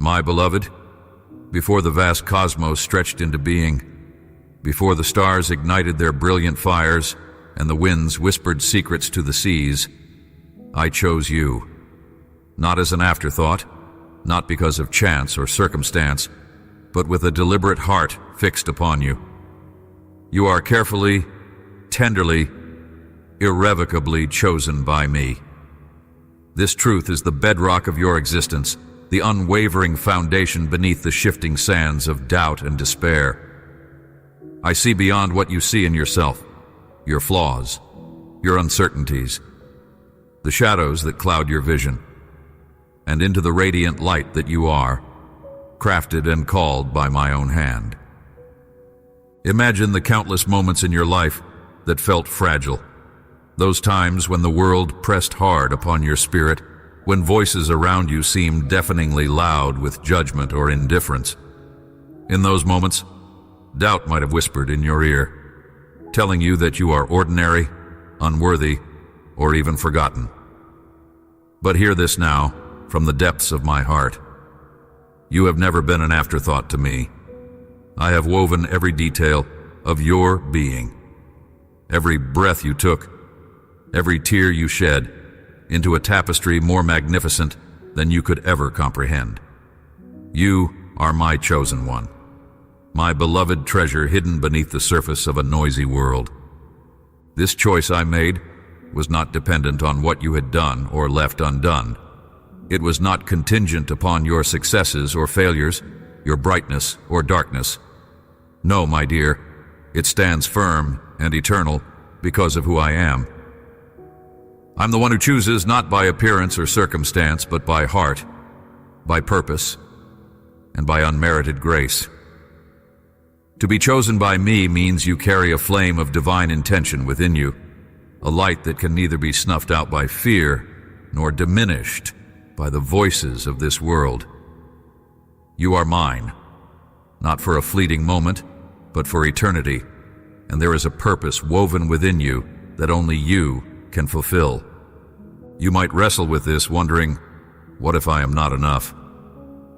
My beloved, before the vast cosmos stretched into being, before the stars ignited their brilliant fires and the winds whispered secrets to the seas, I chose you, not as an afterthought, not because of chance or circumstance, but with a deliberate heart fixed upon you. You are carefully, tenderly, irrevocably chosen by me. This truth is the bedrock of your existence, the unwavering foundation beneath the shifting sands of doubt and despair. I see beyond what you see in yourself, your flaws, your uncertainties, the shadows that cloud your vision, and into the radiant light that you are, crafted and called by my own hand. Imagine the countless moments in your life that felt fragile, those times when the world pressed hard upon your spirit, when voices around you seemed deafeningly loud with judgment or indifference. In those moments, doubt might have whispered in your ear, telling you that you are ordinary, unworthy, or even forgotten. But hear this now, from the depths of my heart. You have never been an afterthought to me. I have woven every detail of your being, every breath you took, every tear you shed, into a tapestry more magnificent than you could ever comprehend. You are my chosen one, my beloved treasure hidden beneath the surface of a noisy world. This choice I made was not dependent on what you had done or left undone. It was not contingent upon your successes or failures, your brightness or darkness. No, my dear, it stands firm and eternal because of who I am. I'm the one who chooses not by appearance or circumstance, but by heart, by purpose, and by unmerited grace. To be chosen by me means you carry a flame of divine intention within you, a light that can neither be snuffed out by fear nor diminished by the voices of this world. You are mine, not for a fleeting moment, but for eternity, and there is a purpose woven within you that only you can fulfill. You might wrestle with this, wondering, what if I am not enough?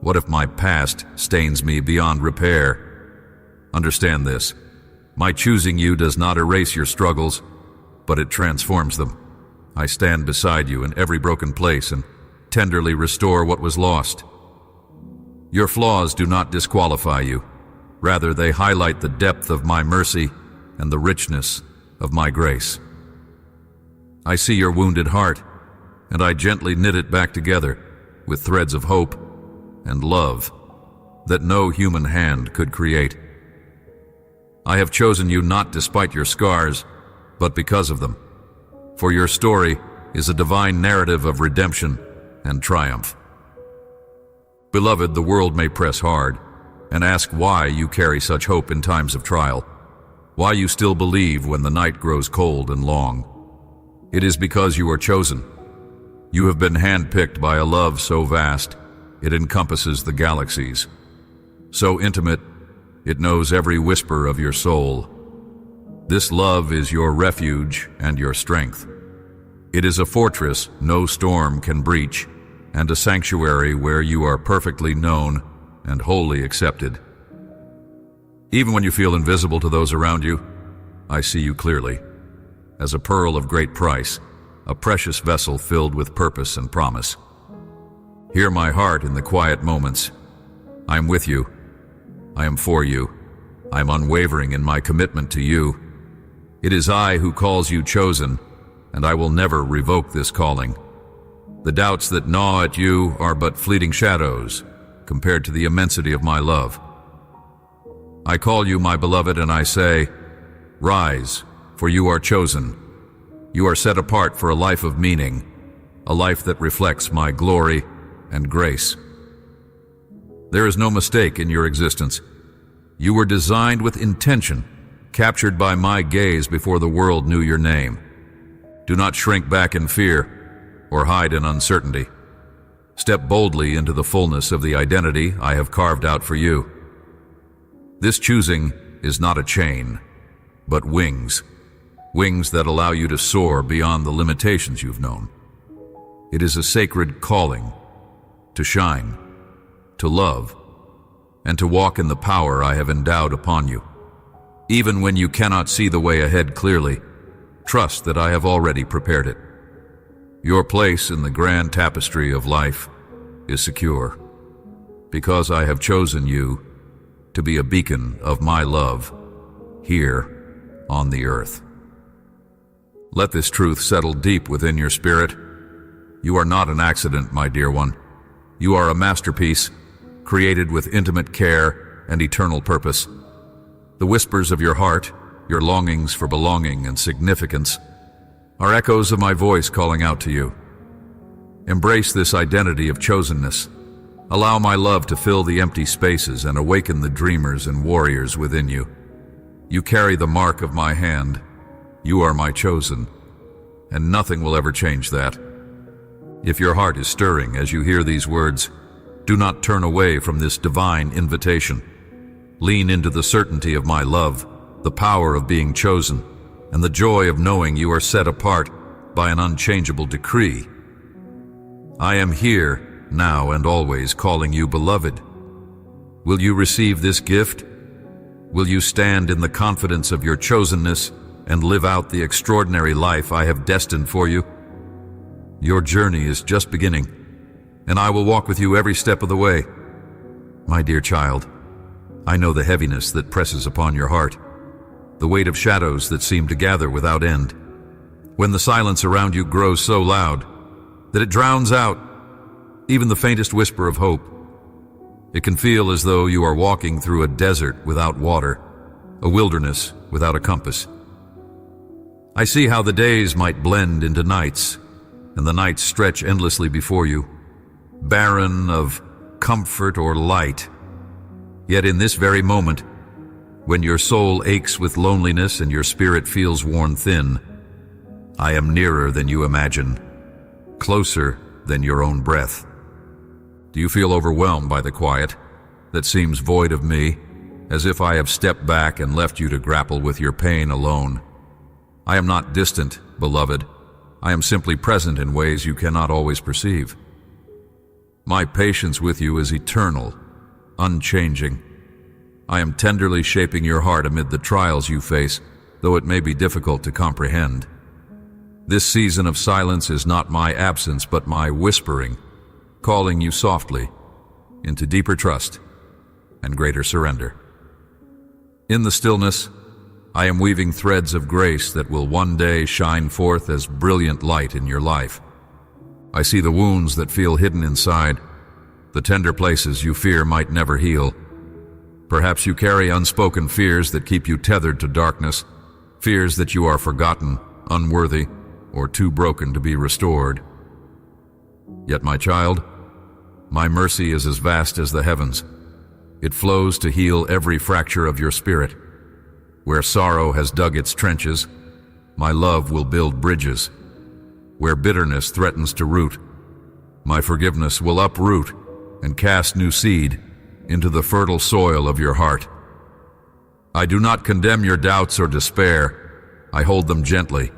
What if my past stains me beyond repair? Understand this. My choosing you does not erase your struggles, but it transforms them. I stand beside you in every broken place and tenderly restore what was lost. Your flaws do not disqualify you. Rather, they highlight the depth of my mercy and the richness of my grace. I see your wounded heart, and I gently knit it back together with threads of hope and love that no human hand could create. I have chosen you not despite your scars, but because of them. For your story is a divine narrative of redemption and triumph. Beloved, the world may press hard and ask why you carry such hope in times of trial, why you still believe when the night grows cold and long. It is because you are chosen. You have been handpicked by a love so vast, it encompasses the galaxies. So intimate, it knows every whisper of your soul. This love is your refuge and your strength. It is a fortress no storm can breach, and a sanctuary where you are perfectly known and wholly accepted. Even when you feel invisible to those around you, I see you clearly, as a pearl of great price, a precious vessel filled with purpose and promise. Hear my heart in the quiet moments. I am with you. I am for you. I am unwavering in my commitment to you. It is I who calls you chosen, and I will never revoke this calling. The doubts that gnaw at you are but fleeting shadows compared to the immensity of my love. I call you my beloved, and I say, rise, for you are chosen. You are set apart for a life of meaning, a life that reflects my glory and grace. There is no mistake in your existence. You were designed with intention, captured by my gaze before the world knew your name. Do not shrink back in fear or hide in uncertainty. Step boldly into the fullness of the identity I have carved out for you. This choosing is not a chain, but wings. Wings that allow you to soar beyond the limitations you've known. It is a sacred calling to shine, to love, and to walk in the power I have endowed upon you. Even when you cannot see the way ahead clearly, trust that I have already prepared it. Your place in the grand tapestry of life is secure, because I have chosen you to be a beacon of my love here on the earth. Let this truth settle deep within your spirit. You are not an accident, my dear one. You are a masterpiece, created with intimate care and eternal purpose. The whispers of your heart, your longings for belonging and significance, are echoes of my voice calling out to you. Embrace this identity of chosenness. Allow my love to fill the empty spaces and awaken the dreamers and warriors within you. You carry the mark of my hand. You are my chosen, and nothing will ever change that. If your heart is stirring as you hear these words, do not turn away from this divine invitation. Lean into the certainty of my love, the power of being chosen, and the joy of knowing you are set apart by an unchangeable decree. I am here, now and always, calling you beloved. Will you receive this gift? Will you stand in the confidence of your chosenness and live out the extraordinary life I have destined for you? Your journey is just beginning, and I will walk with you every step of the way. My dear child, I know the heaviness that presses upon your heart, the weight of shadows that seem to gather without end. When the silence around you grows so loud that it drowns out even the faintest whisper of hope, it can feel as though you are walking through a desert without water, a wilderness without a compass. I see how the days might blend into nights, and the nights stretch endlessly before you, barren of comfort or light. Yet in this very moment, when your soul aches with loneliness and your spirit feels worn thin, I am nearer than you imagine, closer than your own breath. Do you feel overwhelmed by the quiet that seems void of me, as if I have stepped back and left you to grapple with your pain alone? I am not distant, beloved. I am simply present in ways you cannot always perceive. My patience with you is eternal, unchanging. I am tenderly shaping your heart amid the trials you face, though it may be difficult to comprehend. This season of silence is not my absence, but my whispering, calling you softly into deeper trust and greater surrender. In the stillness, I am weaving threads of grace that will one day shine forth as brilliant light in your life. I see the wounds that feel hidden inside, the tender places you fear might never heal. Perhaps you carry unspoken fears that keep you tethered to darkness, fears that you are forgotten, unworthy, or too broken to be restored. Yet, my child, my mercy is as vast as the heavens. It flows to heal every fracture of your spirit. Where sorrow has dug its trenches, my love will build bridges. Where bitterness threatens to root, my forgiveness will uproot and cast new seed into the fertile soil of your heart. I do not condemn your doubts or despair. I hold them gently,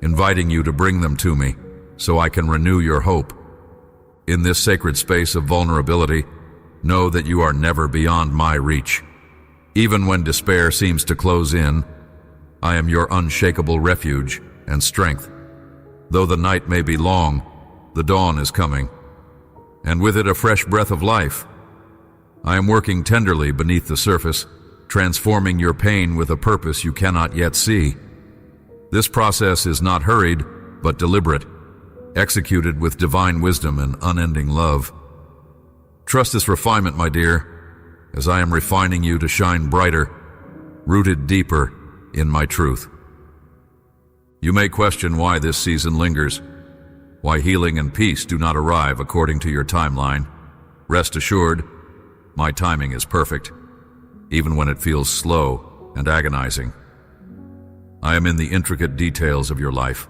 inviting you to bring them to me so I can renew your hope. In this sacred space of vulnerability, know that you are never beyond my reach. Even when despair seems to close in, I am your unshakable refuge and strength. Though the night may be long, the dawn is coming, and with it a fresh breath of life. I am working tenderly beneath the surface, transforming your pain with a purpose you cannot yet see. This process is not hurried, but deliberate, executed with divine wisdom and unending love. Trust this refinement, my dear, as I am refining you to shine brighter, rooted deeper in my truth. You may question why this season lingers, why healing and peace do not arrive according to your timeline. Rest assured, my timing is perfect, even when it feels slow and agonizing. I am in the intricate details of your life,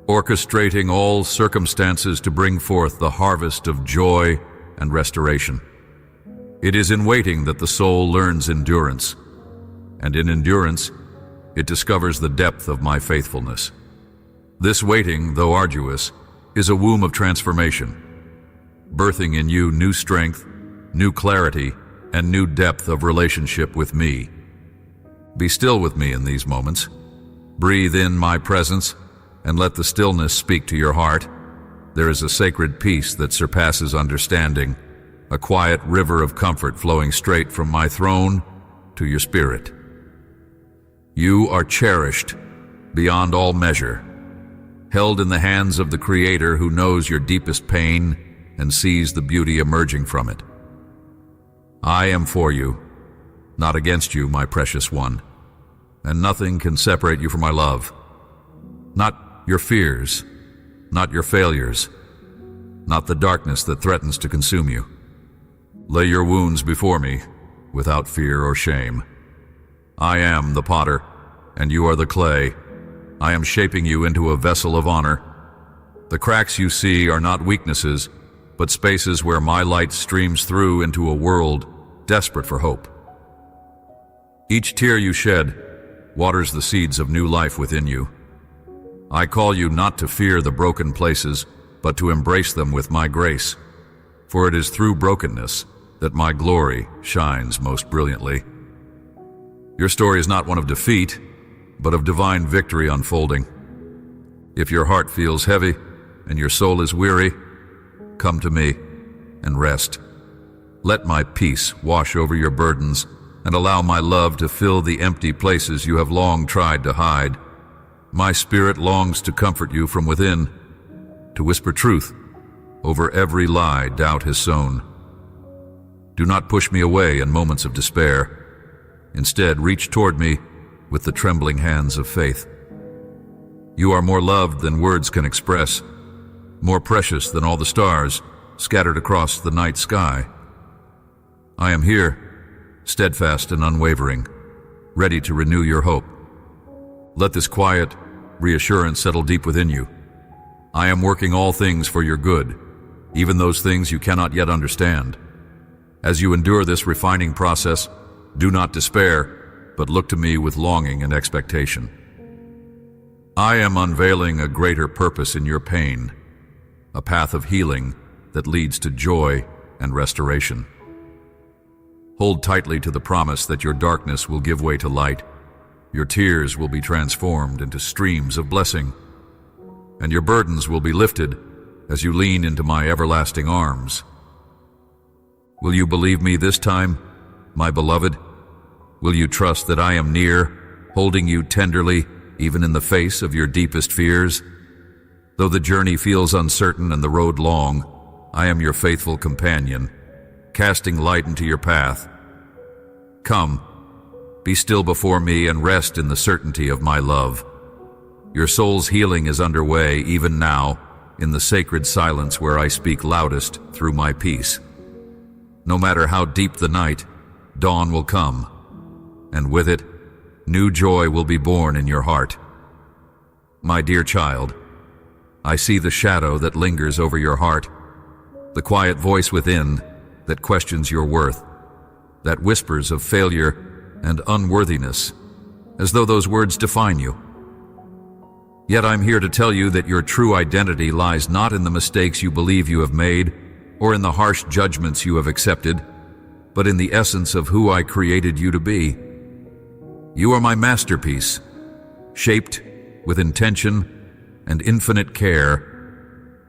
orchestrating all circumstances to bring forth the harvest of joy and restoration. It is in waiting that the soul learns endurance, and in endurance, it discovers the depth of my faithfulness. This waiting, though arduous, is a womb of transformation, birthing in you new strength, new clarity, and new depth of relationship with me. Be still with me in these moments. Breathe in my presence and let the stillness speak to your heart. There is a sacred peace that surpasses understanding, a quiet river of comfort flowing straight from my throne to your spirit. You are cherished beyond all measure, held in the hands of the Creator who knows your deepest pain and sees the beauty emerging from it. I am for you, not against you, my precious one, and nothing can separate you from my love. Not your fears, not your failures, not the darkness that threatens to consume you. Lay your wounds before me without fear or shame. I am the potter, and you are the clay. I am shaping you into a vessel of honor. The cracks you see are not weaknesses, but spaces where my light streams through into a world desperate for hope. Each tear you shed waters the seeds of new life within you. I call you not to fear the broken places, but to embrace them with my grace, for it is through brokenness that my glory shines most brilliantly. Your story is not one of defeat, but of divine victory unfolding. If your heart feels heavy and your soul is weary, come to me and rest. Let my peace wash over your burdens and allow my love to fill the empty places you have long tried to hide. My spirit longs to comfort you from within, to whisper truth over every lie doubt has sown. Do not push me away in moments of despair. Instead, reach toward me with the trembling hands of faith. You are more loved than words can express, more precious than all the stars scattered across the night sky. I am here, steadfast and unwavering, ready to renew your hope. Let this quiet reassurance settle deep within you. I am working all things for your good, even those things you cannot yet understand. As you endure this refining process, do not despair, but look to me with longing and expectation. I am unveiling a greater purpose in your pain, a path of healing that leads to joy and restoration. Hold tightly to the promise that your darkness will give way to light, your tears will be transformed into streams of blessing, and your burdens will be lifted as you lean into my everlasting arms. Will you believe me this time, my beloved? Will you trust that I am near, holding you tenderly, even in the face of your deepest fears? Though the journey feels uncertain and the road long, I am your faithful companion, casting light into your path. Come, be still before me and rest in the certainty of my love. Your soul's healing is underway even now, in the sacred silence where I speak loudest through my peace. No matter how deep the night, dawn will come, and with it, new joy will be born in your heart. My dear child, I see the shadow that lingers over your heart, the quiet voice within that questions your worth, that whispers of failure and unworthiness, as though those words define you. Yet I'm here to tell you that your true identity lies not in the mistakes you believe you have made, or in the harsh judgments you have accepted, but in the essence of who I created you to be. You are my masterpiece, shaped with intention and infinite care,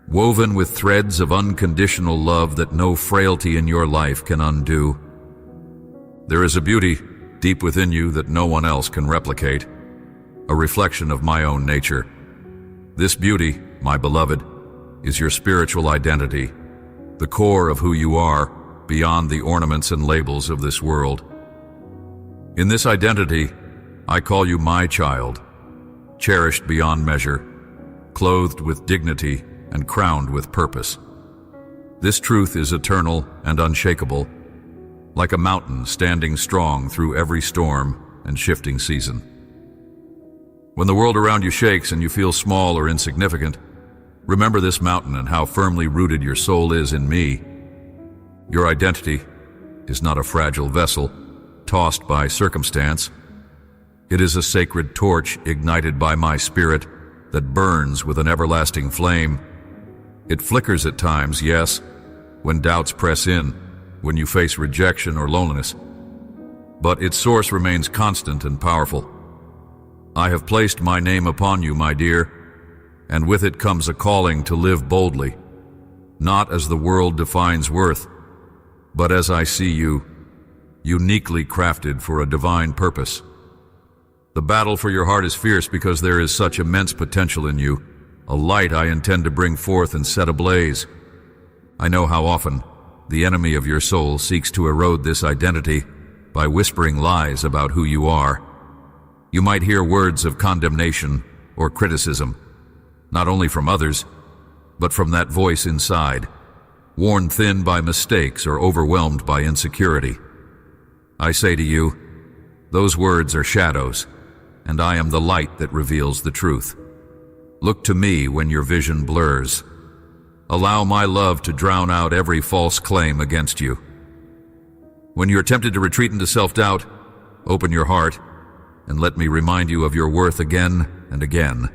woven with threads of unconditional love that no frailty in your life can undo. There is a beauty deep within you that no one else can replicate, a reflection of my own nature. This beauty, my beloved, is your spiritual identity, the core of who you are, beyond the ornaments and labels of this world. In this identity, I call you my child, cherished beyond measure, clothed with dignity and crowned with purpose. This truth is eternal and unshakable, like a mountain standing strong through every storm and shifting season. When the world around you shakes and you feel small or insignificant, remember this mountain and how firmly rooted your soul is in me. Your identity is not a fragile vessel tossed by circumstance. It is a sacred torch ignited by my spirit that burns with an everlasting flame. It flickers at times, yes, when doubts press in, when you face rejection or loneliness, but its source remains constant and powerful. I have placed my name upon you, my dear, and with it comes a calling to live boldly, not as the world defines worth, but as I see you, uniquely crafted for a divine purpose. The battle for your heart is fierce because there is such immense potential in you, a light I intend to bring forth and set ablaze. I know how often the enemy of your soul seeks to erode this identity by whispering lies about who you are. You might hear words of condemnation or criticism, not only from others, but from that voice inside, worn thin by mistakes or overwhelmed by insecurity. I say to you, those words are shadows, and I am the light that reveals the truth. Look to me when your vision blurs. Allow my love to drown out every false claim against you. When you're tempted to retreat into self-doubt, open your heart and let me remind you of your worth again and again.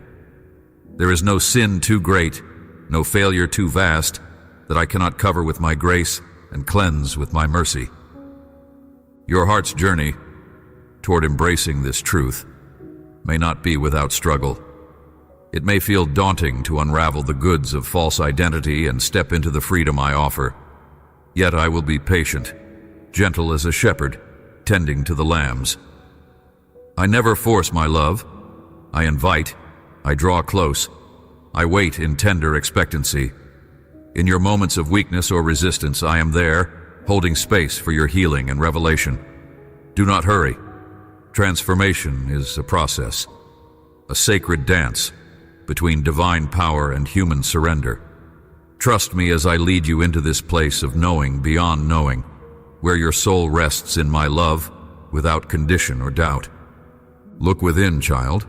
There is no sin too great, no failure too vast, that I cannot cover with my grace and cleanse with my mercy. Your heart's journey toward embracing this truth may not be without struggle. It may feel daunting to unravel the goods of false identity and step into the freedom I offer. Yet I will be patient, gentle as a shepherd, tending to the lambs. I never force my love. I invite, I draw close, I wait in tender expectancy. In your moments of weakness or resistance, I am there, holding space for your healing and revelation. Do not hurry. Transformation is a process, a sacred dance between divine power and human surrender. Trust me as I lead you into this place of knowing beyond knowing, where your soul rests in my love without condition or doubt. Look within, child,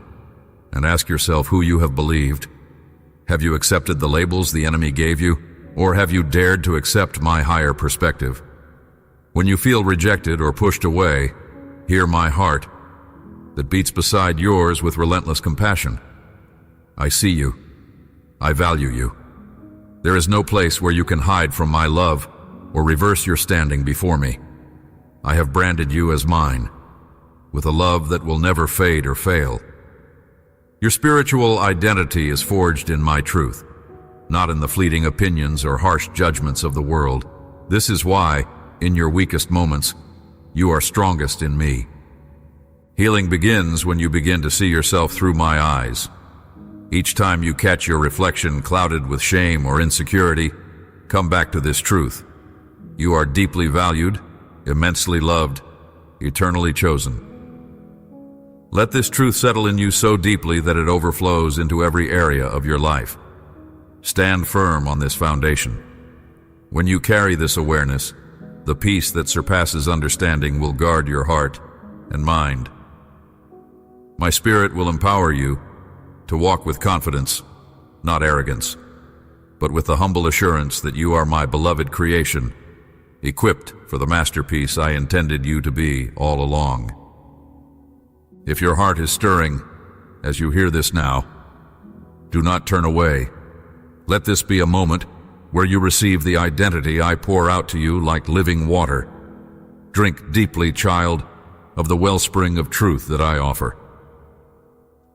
and ask yourself who you have believed. Have you accepted the labels the enemy gave you, or have you dared to accept my higher perspective? When you feel rejected or pushed away, hear my heart that beats beside yours with relentless compassion. I see you. I value you. There is no place where you can hide from my love or reverse your standing before me. I have branded you as mine, with a love that will never fade or fail. Your spiritual identity is forged in my truth, not in the fleeting opinions or harsh judgments of the world. This is why, in your weakest moments, you are strongest in me. Healing begins when you begin to see yourself through my eyes. Each time you catch your reflection clouded with shame or insecurity, come back to this truth. You are deeply valued, immensely loved, eternally chosen. Let this truth settle in you so deeply that it overflows into every area of your life. Stand firm on this foundation. When you carry this awareness, the peace that surpasses understanding will guard your heart and mind. My Spirit will empower you to walk with confidence, not arrogance, but with the humble assurance that you are my beloved creation, equipped for the masterpiece I intended you to be all along. If your heart is stirring as you hear this now, do not turn away. Let this be a moment where you receive the identity I pour out to you like living water. Drink deeply, child, of the wellspring of truth that I offer.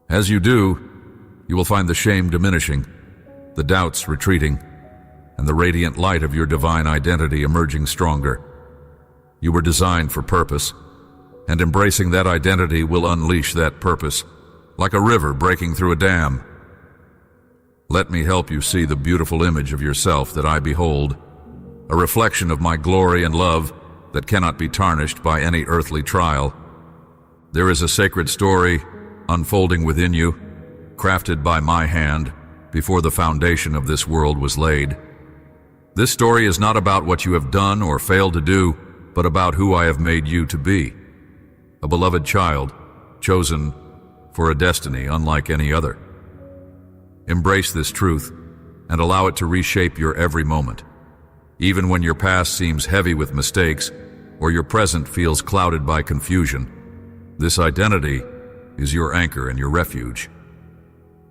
As you do, you will find the shame diminishing, the doubts retreating, and the radiant light of your divine identity emerging stronger. You were designed for purpose, and embracing that identity will unleash that purpose, like a river breaking through a dam. Let me help you see the beautiful image of yourself that I behold, a reflection of my glory and love that cannot be tarnished by any earthly trial. There is a sacred story unfolding within you, crafted by my hand before the foundation of this world was laid. This story is not about what you have done or failed to do, but about who I have made you to be. A beloved child, chosen for a destiny unlike any other. Embrace this truth and allow it to reshape your every moment. Even when your past seems heavy with mistakes or your present feels clouded by confusion, this identity is your anchor and your refuge.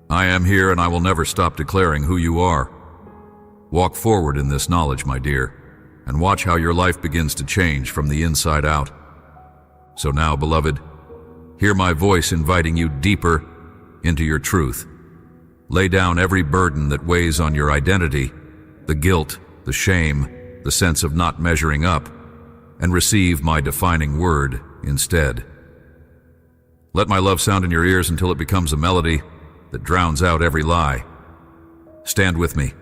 I am here and I will never stop declaring who you are. Walk forward in this knowledge, my dear, and watch how your life begins to change from the inside out. So now, beloved, hear my voice inviting you deeper into your truth. Lay down every burden that weighs on your identity, the guilt, the shame, the sense of not measuring up, and receive my defining word instead. Let my love sound in your ears until it becomes a melody that drowns out every lie. Stand with me,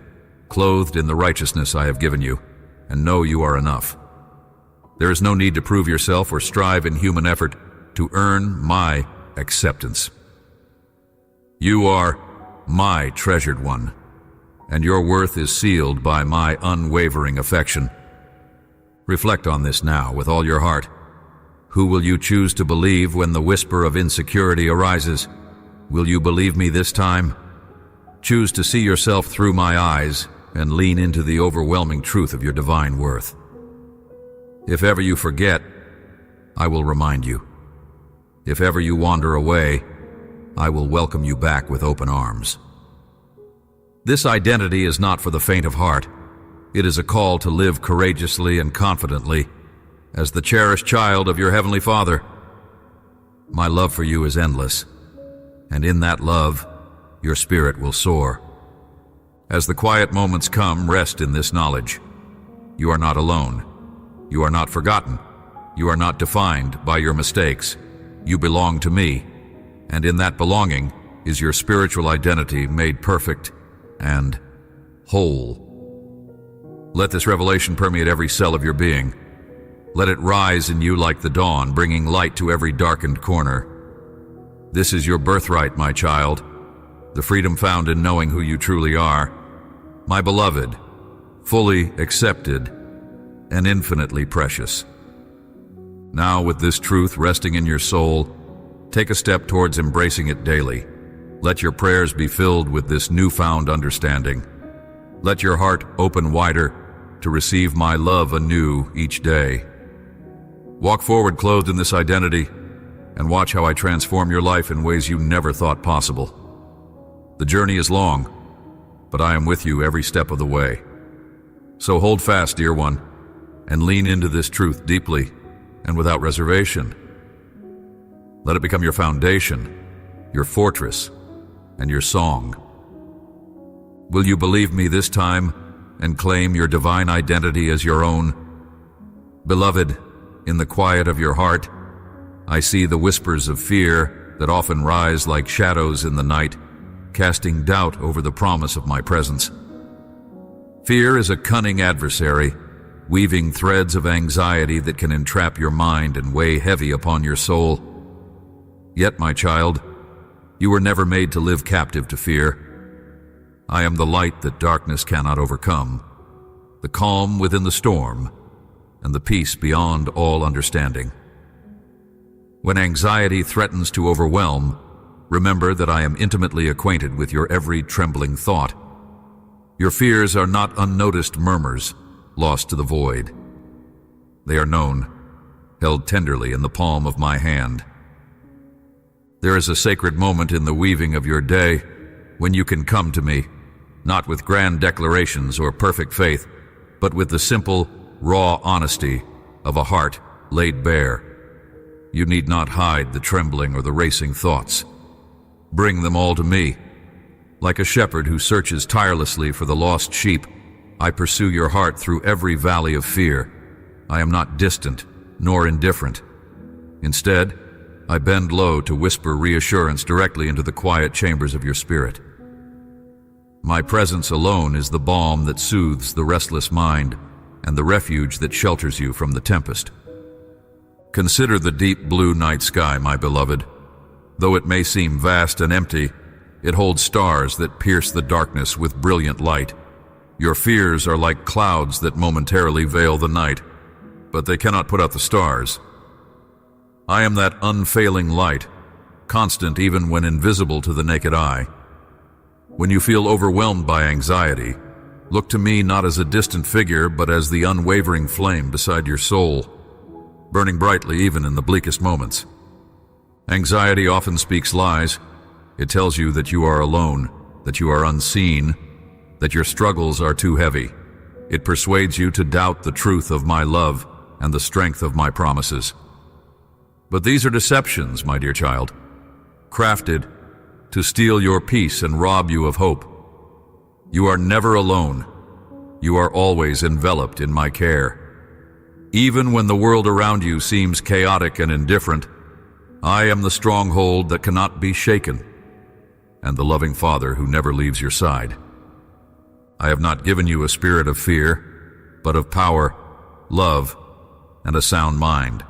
clothed in the righteousness I have given you, and know you are enough. There is no need to prove yourself or strive in human effort to earn my acceptance. You are my treasured one, and your worth is sealed by my unwavering affection. Reflect on this now with all your heart. Who will you choose to believe when the whisper of insecurity arises? Will you believe me this time? Choose to see yourself through my eyes and lean into the overwhelming truth of your divine worth. If ever you forget, I will remind you. If ever you wander away, I will welcome you back with open arms. This identity is not for the faint of heart. It is a call to live courageously and confidently as the cherished child of your Heavenly Father. My love for you is endless, and in that love, your spirit will soar. As the quiet moments come, rest in this knowledge. You are not alone. You are not forgotten. You are not defined by your mistakes. You belong to me, and in that belonging is your spiritual identity made perfect and whole. Let this revelation permeate every cell of your being. Let it rise in you like the dawn, bringing light to every darkened corner. This is your birthright, my child, the freedom found in knowing who you truly are. My beloved, fully accepted, and infinitely precious. Now, with this truth resting in your soul, take a step towards embracing it daily. Let your prayers be filled with this newfound understanding. Let your heart open wider to receive my love anew each day. Walk forward clothed in this identity and watch how I transform your life in ways you never thought possible. The journey is long, but I am with you every step of the way. So hold fast, dear one, and lean into this truth deeply and without reservation. Let it become your foundation, your fortress, and your song. Will you believe me this time and claim your divine identity as your own? Beloved, in the quiet of your heart, I see the whispers of fear that often rise like shadows in the night, casting doubt over the promise of my presence. Fear is a cunning adversary, weaving threads of anxiety that can entrap your mind and weigh heavy upon your soul. Yet, my child, you were never made to live captive to fear. I am the light that darkness cannot overcome, the calm within the storm, and the peace beyond all understanding. When anxiety threatens to overwhelm, remember that I am intimately acquainted with your every trembling thought. Your fears are not unnoticed murmurs, lost to the void. They are known, held tenderly in the palm of my hand. There is a sacred moment in the weaving of your day when you can come to me, not with grand declarations or perfect faith, but with the simple, raw honesty of a heart laid bare. You need not hide the trembling or the racing thoughts. Bring them all to me. Like a shepherd who searches tirelessly for the lost sheep, I pursue your heart through every valley of fear. I am not distant, nor indifferent. Instead, I bend low to whisper reassurance directly into the quiet chambers of your spirit. My presence alone is the balm that soothes the restless mind and the refuge that shelters you from the tempest. Consider the deep blue night sky, my beloved. Though it may seem vast and empty, it holds stars that pierce the darkness with brilliant light. Your fears are like clouds that momentarily veil the night, but they cannot put out the stars. I am that unfailing light, constant even when invisible to the naked eye. When you feel overwhelmed by anxiety, look to me not as a distant figure, but as the unwavering flame beside your soul, burning brightly even in the bleakest moments. Anxiety often speaks lies. It tells you that you are alone, that you are unseen, that your struggles are too heavy. It persuades you to doubt the truth of my love and the strength of my promises. But these are deceptions, my dear child, crafted to steal your peace and rob you of hope. You are never alone. You are always enveloped in my care. Even when the world around you seems chaotic and indifferent, I am the stronghold that cannot be shaken, and the loving Father who never leaves your side. I have not given you a spirit of fear, but of power, love, and a sound mind.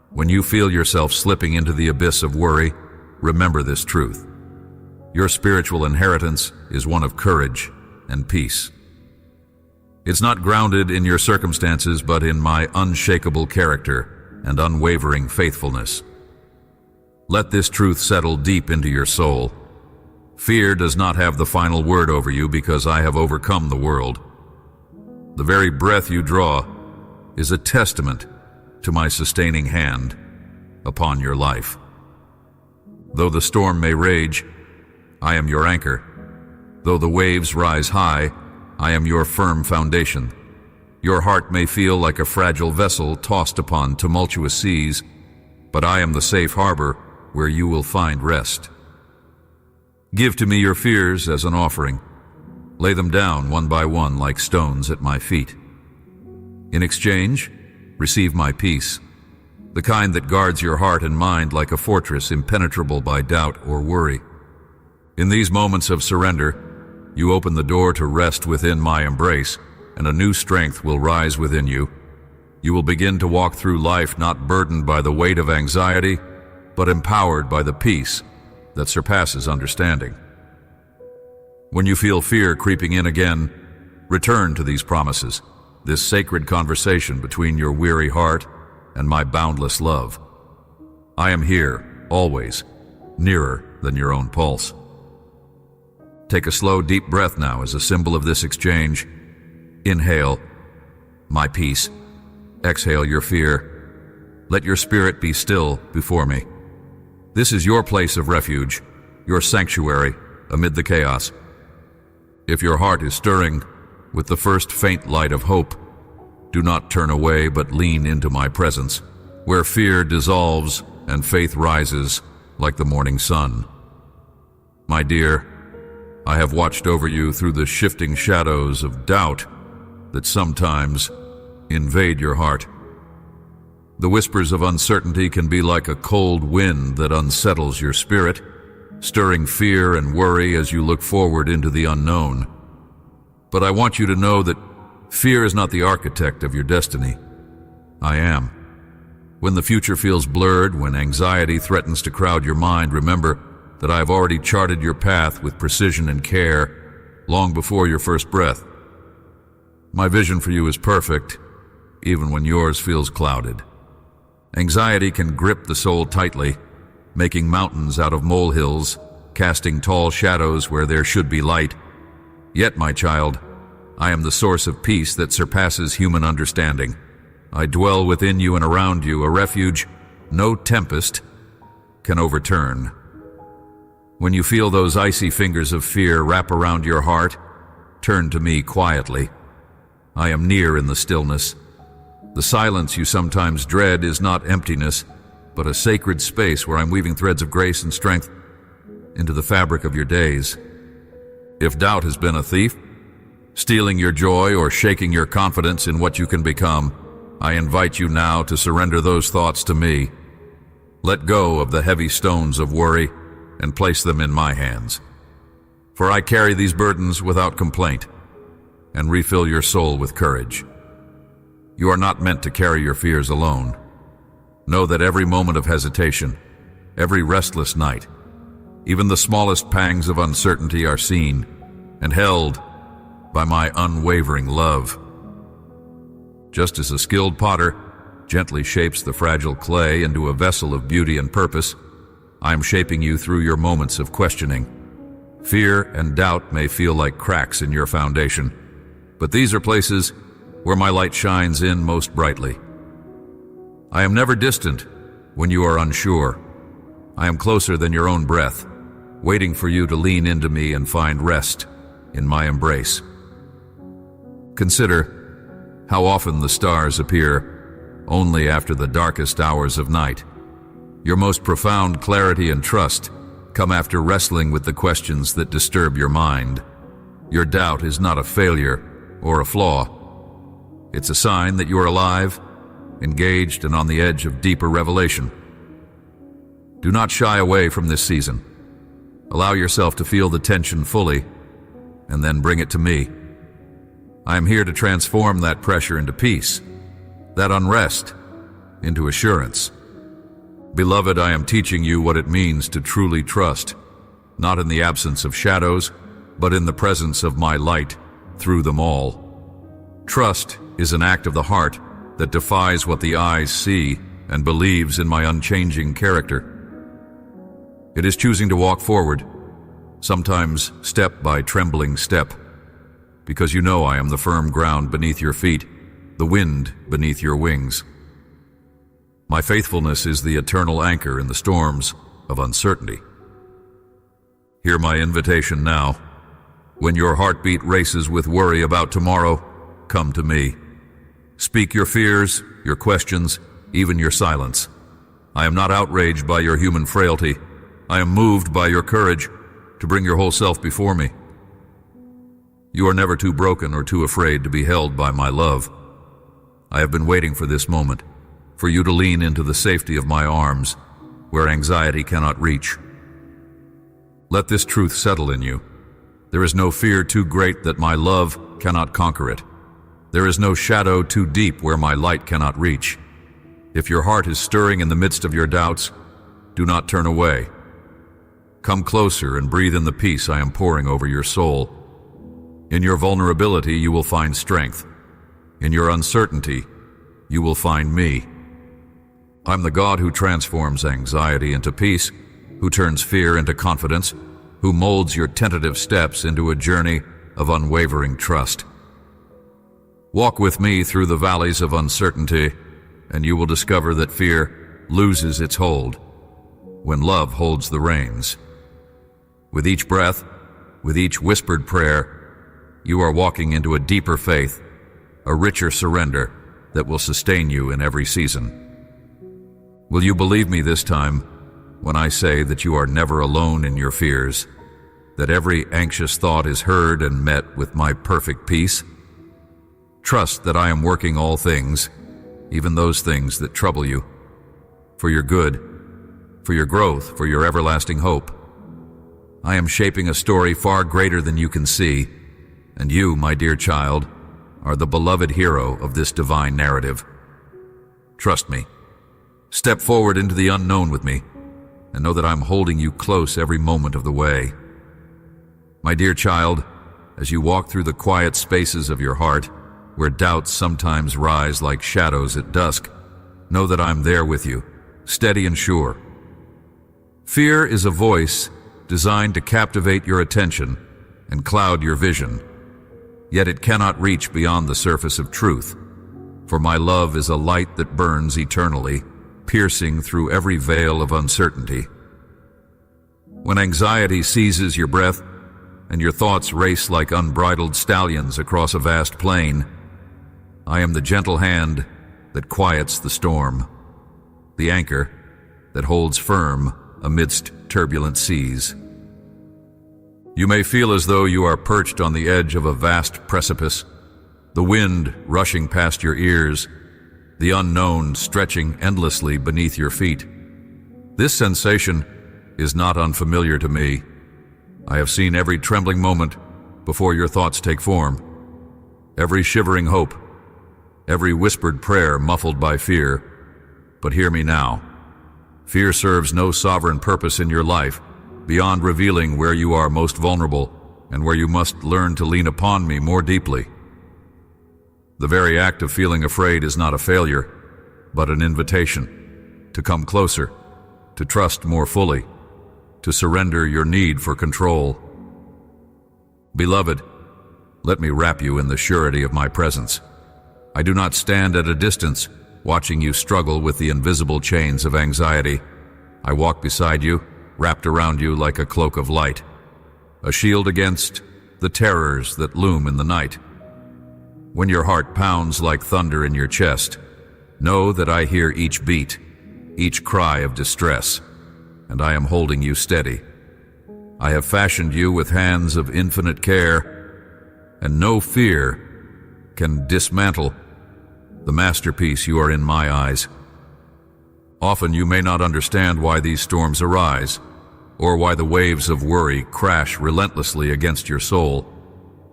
When you feel yourself slipping into the abyss of worry, remember this truth. Your spiritual inheritance is one of courage and peace. It's not grounded in your circumstances, but in my unshakable character and unwavering faithfulness. Let this truth settle deep into your soul. Fear does not have the final word over you because I have overcome the world. The very breath you draw is a testament to my sustaining hand upon your life. Though the storm may rage, I am your anchor. Though the waves rise high, I am your firm foundation. Your heart may feel like a fragile vessel tossed upon tumultuous seas, but I am the safe harbor where you will find rest. Give to me your fears as an offering. Lay them down one by one like stones at my feet. In exchange, receive my peace, the kind that guards your heart and mind like a fortress impenetrable by doubt or worry. In these moments of surrender, you open the door to rest within my embrace, and a new strength will rise within you. You will begin to walk through life not burdened by the weight of anxiety, but empowered by the peace that surpasses understanding. When you feel fear creeping in again, return to these promises, this sacred conversation between your weary heart and my boundless love. I am here, always, nearer than your own pulse. Take a slow, deep breath now as a symbol of this exchange. Inhale, my peace. Exhale your fear. Let your spirit be still before me. This is your place of refuge, your sanctuary amid the chaos. If your heart is stirring with the first faint light of hope, do not turn away but lean into my presence, where fear dissolves and faith rises like the morning sun. My dear, I have watched over you through the shifting shadows of doubt that sometimes invade your heart. The whispers of uncertainty can be like a cold wind that unsettles your spirit, stirring fear and worry as you look forward into the unknown. But I want you to know that fear is not the architect of your destiny. I am. When the future feels blurred, when anxiety threatens to crowd your mind, remember that I have already charted your path with precision and care long before your first breath. My vision for you is perfect, even when yours feels clouded. Anxiety can grip the soul tightly, making mountains out of molehills, casting tall shadows where there should be light. Yet, my child, I am the source of peace that surpasses human understanding. I dwell within you and around you, a refuge no tempest can overturn. When you feel those icy fingers of fear wrap around your heart, turn to me quietly. I am near in the stillness. The silence you sometimes dread is not emptiness, but a sacred space where I'm weaving threads of grace and strength into the fabric of your days. If doubt has been a thief, stealing your joy or shaking your confidence in what you can become, I invite you now to surrender those thoughts to me. Let go of the heavy stones of worry and place them in my hands. For I carry these burdens without complaint and refill your soul with courage. You are not meant to carry your fears alone. Know that every moment of hesitation, every restless night, even the smallest pangs of uncertainty are seen and held by my unwavering love. Just as a skilled potter gently shapes the fragile clay into a vessel of beauty and purpose, I am shaping you through your moments of questioning. Fear and doubt may feel like cracks in your foundation, but these are places where my light shines in most brightly. I am never distant when you are unsure. I am closer than your own breath, waiting for you to lean into me and find rest in my embrace. Consider how often the stars appear only after the darkest hours of night. Your most profound clarity and trust come after wrestling with the questions that disturb your mind. Your doubt is not a failure or a flaw. It's a sign that you're alive, engaged, and on the edge of deeper revelation. Do not shy away from this season. Allow yourself to feel the tension fully, and then bring it to me. I am here to transform that pressure into peace, that unrest into assurance. Beloved, I am teaching you what it means to truly trust, not in the absence of shadows, but in the presence of my light through them all. Trust is an act of the heart that defies what the eyes see and believes in my unchanging character. It is choosing to walk forward, sometimes step by trembling step, because you know I am the firm ground beneath your feet, the wind beneath your wings. My faithfulness is the eternal anchor in the storms of uncertainty. Hear my invitation now. When your heartbeat races with worry about tomorrow, come to me. Speak your fears, your questions, even your silence. I am not outraged by your human frailty. I am moved by your courage to bring your whole self before me. You are never too broken or too afraid to be held by my love. I have been waiting for this moment, for you to lean into the safety of my arms, where anxiety cannot reach. Let this truth settle in you. There is no fear too great that my love cannot conquer it. There is no shadow too deep where my light cannot reach. If your heart is stirring in the midst of your doubts, do not turn away. Come closer and breathe in the peace I am pouring over your soul. In your vulnerability, you will find strength. In your uncertainty, you will find me. I'm the God who transforms anxiety into peace, who turns fear into confidence, who molds your tentative steps into a journey of unwavering trust. Walk with me through the valleys of uncertainty, and you will discover that fear loses its hold when love holds the reins. With each breath, with each whispered prayer, you are walking into a deeper faith, a richer surrender that will sustain you in every season. Will you believe me this time when I say that you are never alone in your fears, that every anxious thought is heard and met with my perfect peace? Trust that I am working all things, even those things that trouble you, for your good, for your growth, for your everlasting hope. I am shaping a story far greater than you can see, and you, my dear child, are the beloved hero of this divine narrative. Trust me. Step forward into the unknown with me, and know that I'm holding you close every moment of the way. My dear child, as you walk through the quiet spaces of your heart, where doubts sometimes rise like shadows at dusk, know that I'm there with you, steady and sure. Fear is a voice designed to captivate your attention and cloud your vision. Yet it cannot reach beyond the surface of truth, for my love is a light that burns eternally, piercing through every veil of uncertainty. When anxiety seizes your breath and your thoughts race like unbridled stallions across a vast plain, I am the gentle hand that quiets the storm, the anchor that holds firm amidst turbulent seas. You may feel as though you are perched on the edge of a vast precipice, the wind rushing past your ears, the unknown stretching endlessly beneath your feet. This sensation is not unfamiliar to me. I have seen every trembling moment before your thoughts take form, every shivering hope, every whispered prayer muffled by fear. But hear me now. Fear serves no sovereign purpose in your life beyond revealing where you are most vulnerable and where you must learn to lean upon me more deeply. The very act of feeling afraid is not a failure, but an invitation to come closer, to trust more fully, to surrender your need for control. Beloved, let me wrap you in the surety of my presence. I do not stand at a distance, watching you struggle with the invisible chains of anxiety. I walk beside you, wrapped around you like a cloak of light, a shield against the terrors that loom in the night. When your heart pounds like thunder in your chest, know that I hear each beat, each cry of distress, and I am holding you steady. I have fashioned you with hands of infinite care, and no fear can dismantle the masterpiece you are in my eyes. Often you may not understand why these storms arise, or why the waves of worry crash relentlessly against your soul.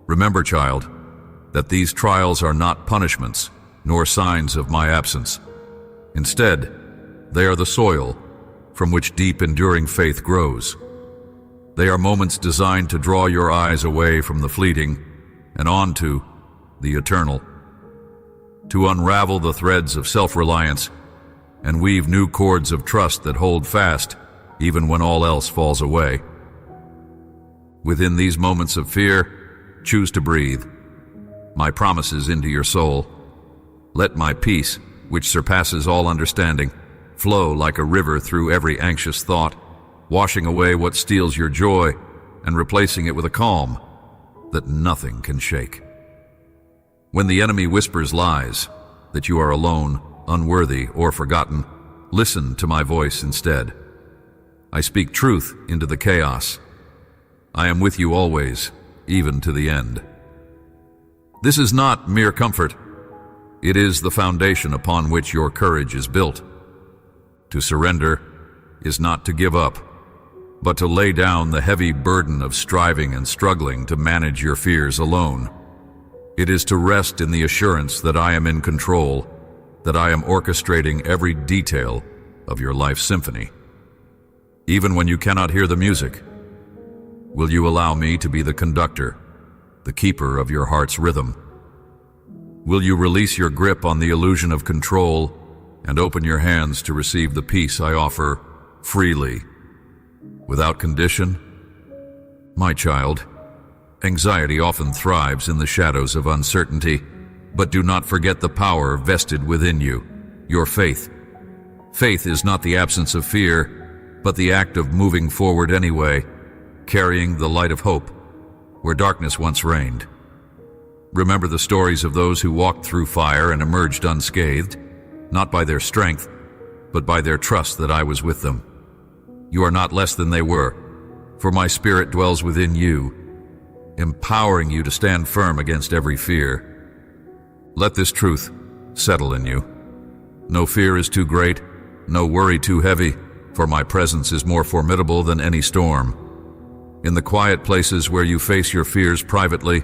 Remember, child, that these trials are not punishments, nor signs of my absence. Instead, they are the soil from which deep, enduring faith grows. They are moments designed to draw your eyes away from the fleeting and onto the eternal, to unravel the threads of self-reliance and weave new cords of trust that hold fast even when all else falls away. Within these moments of fear, choose to breathe my promises into your soul. Let my peace, which surpasses all understanding, flow like a river through every anxious thought, washing away what steals your joy and replacing it with a calm that nothing can shake. When the enemy whispers lies, that you are alone, unworthy, or forgotten, listen to my voice instead. I speak truth into the chaos. I am with you always, even to the end. This is not mere comfort. It is the foundation upon which your courage is built. To surrender is not to give up, but to lay down the heavy burden of striving and struggling to manage your fears alone. It is to rest in the assurance that I am in control, that I am orchestrating every detail of your life symphony. Even when you cannot hear the music, will you allow me to be the conductor, the keeper of your heart's rhythm? Will you release your grip on the illusion of control and open your hands to receive the peace I offer freely, without condition? My child, anxiety often thrives in the shadows of uncertainty, but do not forget the power vested within you, your faith. Faith is not the absence of fear, but the act of moving forward anyway, carrying the light of hope where darkness once reigned. Remember the stories of those who walked through fire and emerged unscathed, not by their strength, but by their trust that I was with them. You are not less than they were, for my Spirit dwells within you, empowering you to stand firm against every fear. Let this truth settle in you. No fear is too great, no worry too heavy, for my presence is more formidable than any storm. In the quiet places where you face your fears privately,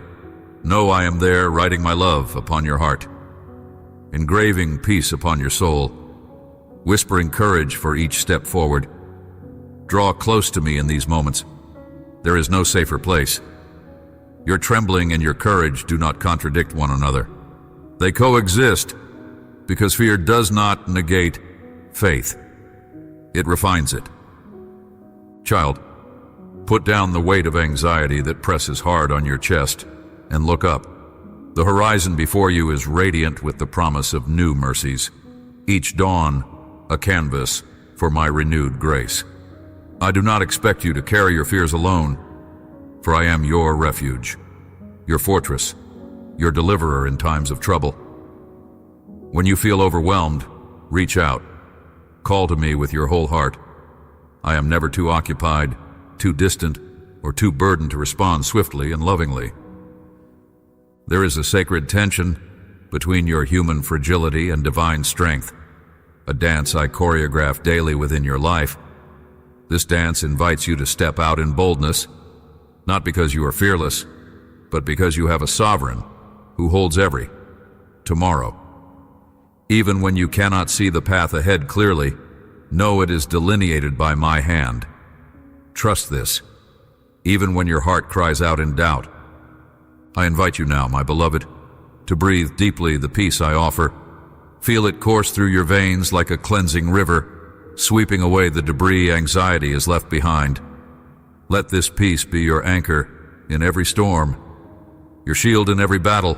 know I am there writing my love upon your heart, engraving peace upon your soul, whispering courage for each step forward. Draw close to me in these moments. There is no safer place. Your trembling and your courage do not contradict one another. They coexist because fear does not negate faith. It refines it. Child, put down the weight of anxiety that presses hard on your chest and look up. The horizon before you is radiant with the promise of new mercies, each dawn a canvas for my renewed grace. I do not expect you to carry your fears alone, for I am your refuge, your fortress, your deliverer in times of trouble. When you feel overwhelmed, reach out. Call to me with your whole heart. I am never too occupied, too distant, or too burdened to respond swiftly and lovingly. There is a sacred tension between your human fragility and divine strength, a dance I choreograph daily within your life. This dance invites you to step out in boldness, not because you are fearless, but because you have a sovereign who holds every tomorrow. Even when you cannot see the path ahead clearly, know it is delineated by my hand. Trust this, even when your heart cries out in doubt. I invite you now, my beloved, to breathe deeply the peace I offer. Feel it course through your veins like a cleansing river, sweeping away the debris anxiety has left behind. Let this peace be your anchor in every storm, your shield in every battle,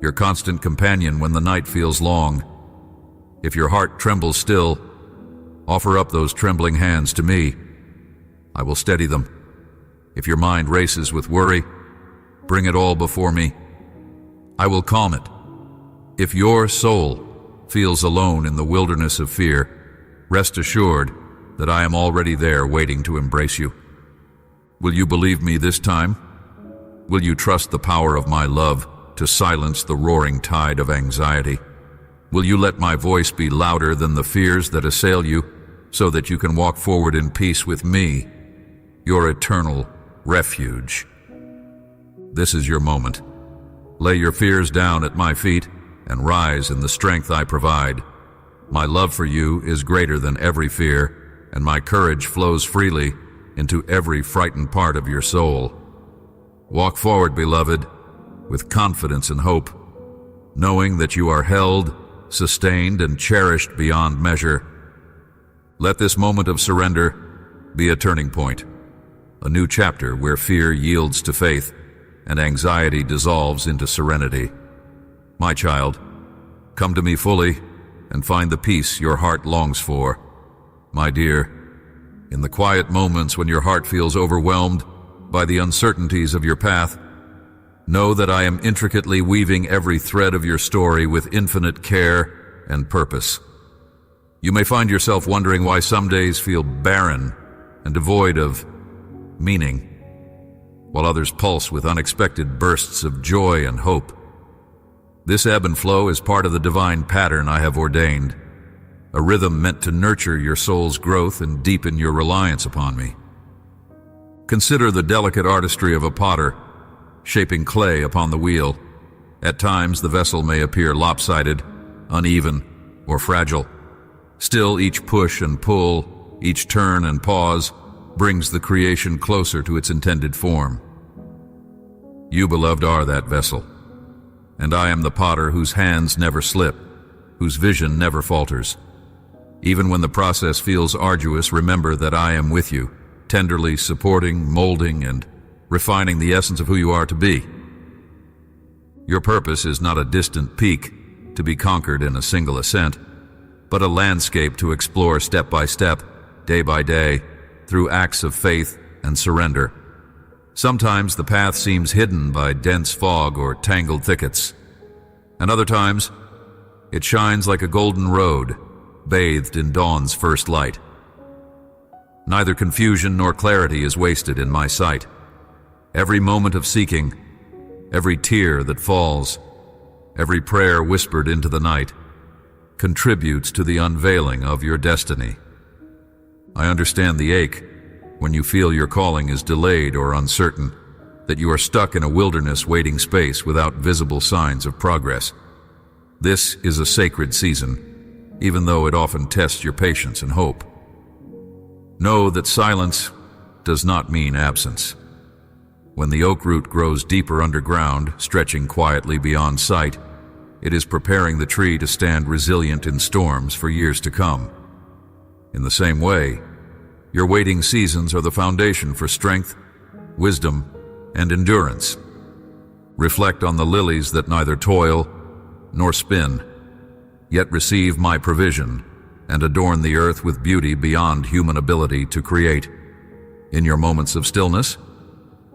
your constant companion when the night feels long. If your heart trembles still, offer up those trembling hands to me. I will steady them. If your mind races with worry, bring it all before me. I will calm it. If your soul feels alone in the wilderness of fear, rest assured that I am already there waiting to embrace you. Will you believe me this time? Will you trust the power of my love to silence the roaring tide of anxiety? Will you let my voice be louder than the fears that assail you, so that you can walk forward in peace with me, your eternal refuge? This is your moment. Lay your fears down at my feet and rise in the strength I provide. My love for you is greater than every fear, and my courage flows freely into every frightened part of your soul. Walk forward, beloved, with confidence and hope, knowing that you are held, sustained, and cherished beyond measure. Let this moment of surrender be a turning point, a new chapter where fear yields to faith and anxiety dissolves into serenity. My child, come to me fully and find the peace your heart longs for. My dear, in the quiet moments when your heart feels overwhelmed by the uncertainties of your path, know that I am intricately weaving every thread of your story with infinite care and purpose. You may find yourself wondering why some days feel barren and devoid of meaning, while others pulse with unexpected bursts of joy and hope. This ebb and flow is part of the divine pattern I have ordained, a rhythm meant to nurture your soul's growth and deepen your reliance upon me. Consider the delicate artistry of a potter, shaping clay upon the wheel. At times, the vessel may appear lopsided, uneven, or fragile. Still, each push and pull, each turn and pause, brings the creation closer to its intended form. You, beloved, are that vessel, and I am the potter whose hands never slip, whose vision never falters. Even when the process feels arduous, remember that I am with you, tenderly supporting, molding, and refining the essence of who you are to be. Your purpose is not a distant peak to be conquered in a single ascent, but a landscape to explore step by step, day by day, through acts of faith and surrender. Sometimes the path seems hidden by dense fog or tangled thickets, and other times it shines like a golden road, bathed in dawn's first light. Neither confusion nor clarity is wasted in my sight. Every moment of seeking, every tear that falls, every prayer whispered into the night, contributes to the unveiling of your destiny. I understand the ache when you feel your calling is delayed or uncertain, that you are stuck in a wilderness waiting space without visible signs of progress. This is a sacred season, even though it often tests your patience and hope. Know that silence does not mean absence. When the oak root grows deeper underground, stretching quietly beyond sight, it is preparing the tree to stand resilient in storms for years to come. In the same way, your waiting seasons are the foundation for strength, wisdom, and endurance. Reflect on the lilies that neither toil nor spin, yet receive my provision and adorn the earth with beauty beyond human ability to create. In your moments of stillness,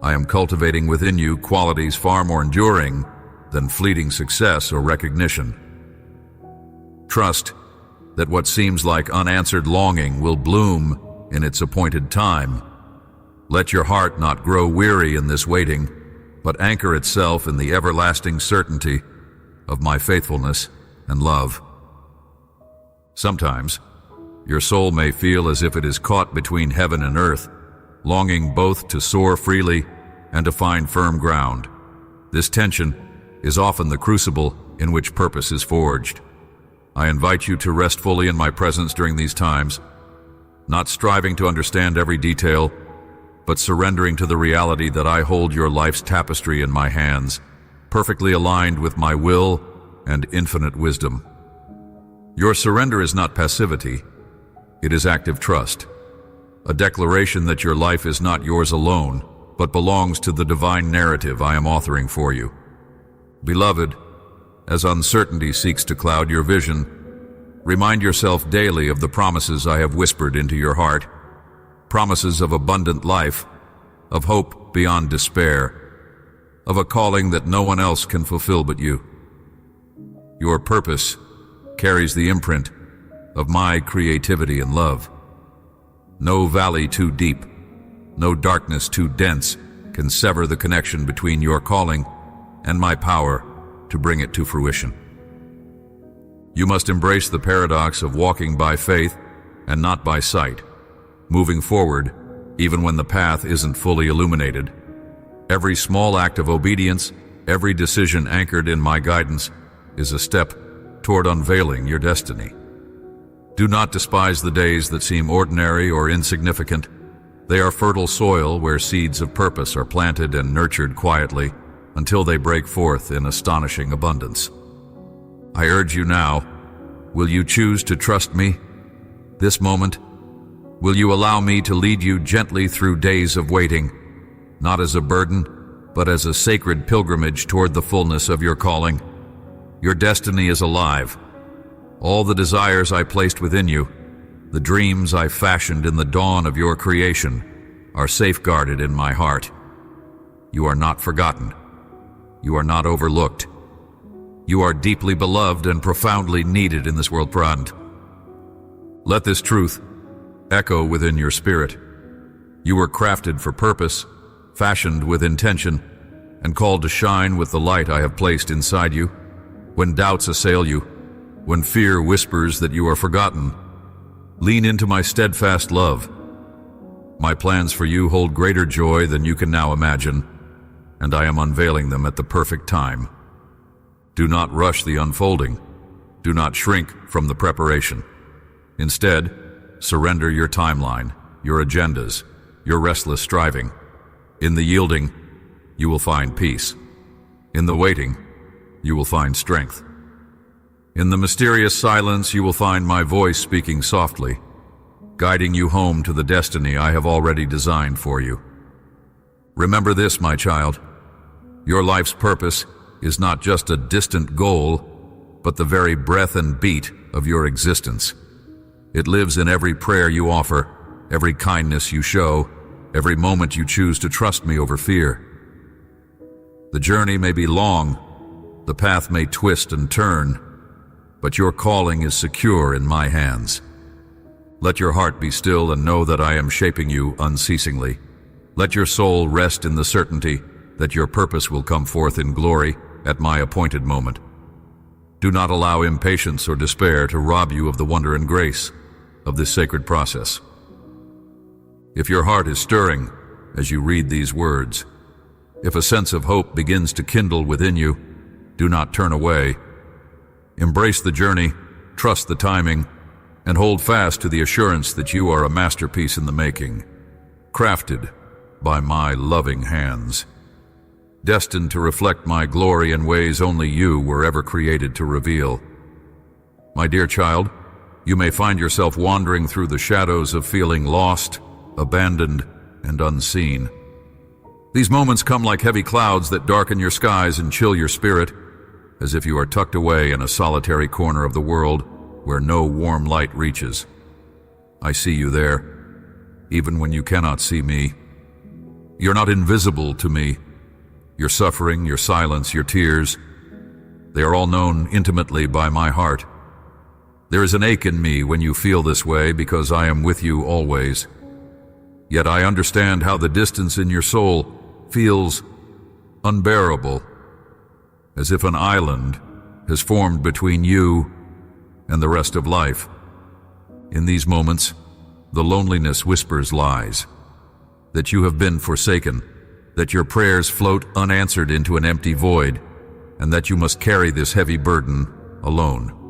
I am cultivating within you qualities far more enduring than fleeting success or recognition. Trust that what seems like unanswered longing will bloom in its appointed time. Let your heart not grow weary in this waiting, but anchor itself in the everlasting certainty of my faithfulness and love. Sometimes, your soul may feel as if it is caught between heaven and earth, longing both to soar freely and to find firm ground. This tension is often the crucible in which purpose is forged. I invite you to rest fully in my presence during these times, not striving to understand every detail, but surrendering to the reality that I hold your life's tapestry in my hands, perfectly aligned with my will and infinite wisdom. Your surrender is not passivity, it is active trust, a declaration that your life is not yours alone, but belongs to the divine narrative I am authoring for you. Beloved, as uncertainty seeks to cloud your vision, remind yourself daily of the promises I have whispered into your heart, promises of abundant life, of hope beyond despair. of a calling that no one else can fulfill but you. Your purpose carries the imprint of my creativity and love. No valley too deep, no darkness too dense can sever the connection between your calling and my power to bring it to fruition. You must embrace the paradox of walking by faith and not by sight, moving forward even when the path isn't fully illuminated. Every small act of obedience, every decision anchored in my guidance, is a step toward unveiling your destiny. Do not despise the days that seem ordinary or insignificant. They are fertile soil where seeds of purpose are planted and nurtured quietly until they break forth in astonishing abundance. I urge you now, will you choose to trust me? This moment, will you allow me to lead you gently through days of waiting, not as a burden, but as a sacred pilgrimage toward the fullness of your calling? Your destiny is alive. All the desires I placed within you, the dreams I fashioned in the dawn of your creation, are safeguarded in my heart. You are not forgotten. You are not overlooked. You are deeply beloved and profoundly needed in this world. Let this truth echo within your spirit. You were crafted for purpose, fashioned with intention, and called to shine with the light I have placed inside you. When doubts assail you, when fear whispers that you are forgotten, lean into my steadfast love. My plans for you hold greater joy than you can now imagine, and I am unveiling them at the perfect time. Do not rush the unfolding. Do not shrink from the preparation. Instead, surrender your timeline, your agendas, your restless striving. In the yielding, you will find peace. In the waiting, you will find strength. In the mysterious silence, you will find my voice speaking softly, guiding you home to the destiny I have already designed for you. Remember this, my child. Your life's purpose is not just a distant goal, but the very breath and beat of your existence. It lives in every prayer you offer, every kindness you show, every moment you choose to trust me over fear. The journey may be long, the path may twist and turn, but your calling is secure in my hands. Let your heart be still and know that I am shaping you unceasingly. Let your soul rest in the certainty that your purpose will come forth in glory at my appointed moment. Do not allow impatience or despair to rob you of the wonder and grace of this sacred process. If your heart is stirring as you read these words, if a sense of hope begins to kindle within you, do not turn away. Embrace the journey, trust the timing, and hold fast to the assurance that you are a masterpiece in the making, crafted by my loving hands, destined to reflect my glory in ways only you were ever created to reveal. My dear child, you may find yourself wandering through the shadows of feeling lost, abandoned, and unseen. These moments come like heavy clouds that darken your skies and chill your spirit, as if you are tucked away in a solitary corner of the world where no warm light reaches. I see you there, even when you cannot see me. You're not invisible to me. Your suffering, your silence, your tears, they are all known intimately by my heart. There is an ache in me when you feel this way because I am with you always. Yet I understand how the distance in your soul feels unbearable, as if an island has formed between you and the rest of life. In these moments, the loneliness whispers lies, that you have been forsaken, that your prayers float unanswered into an empty void, and that you must carry this heavy burden alone.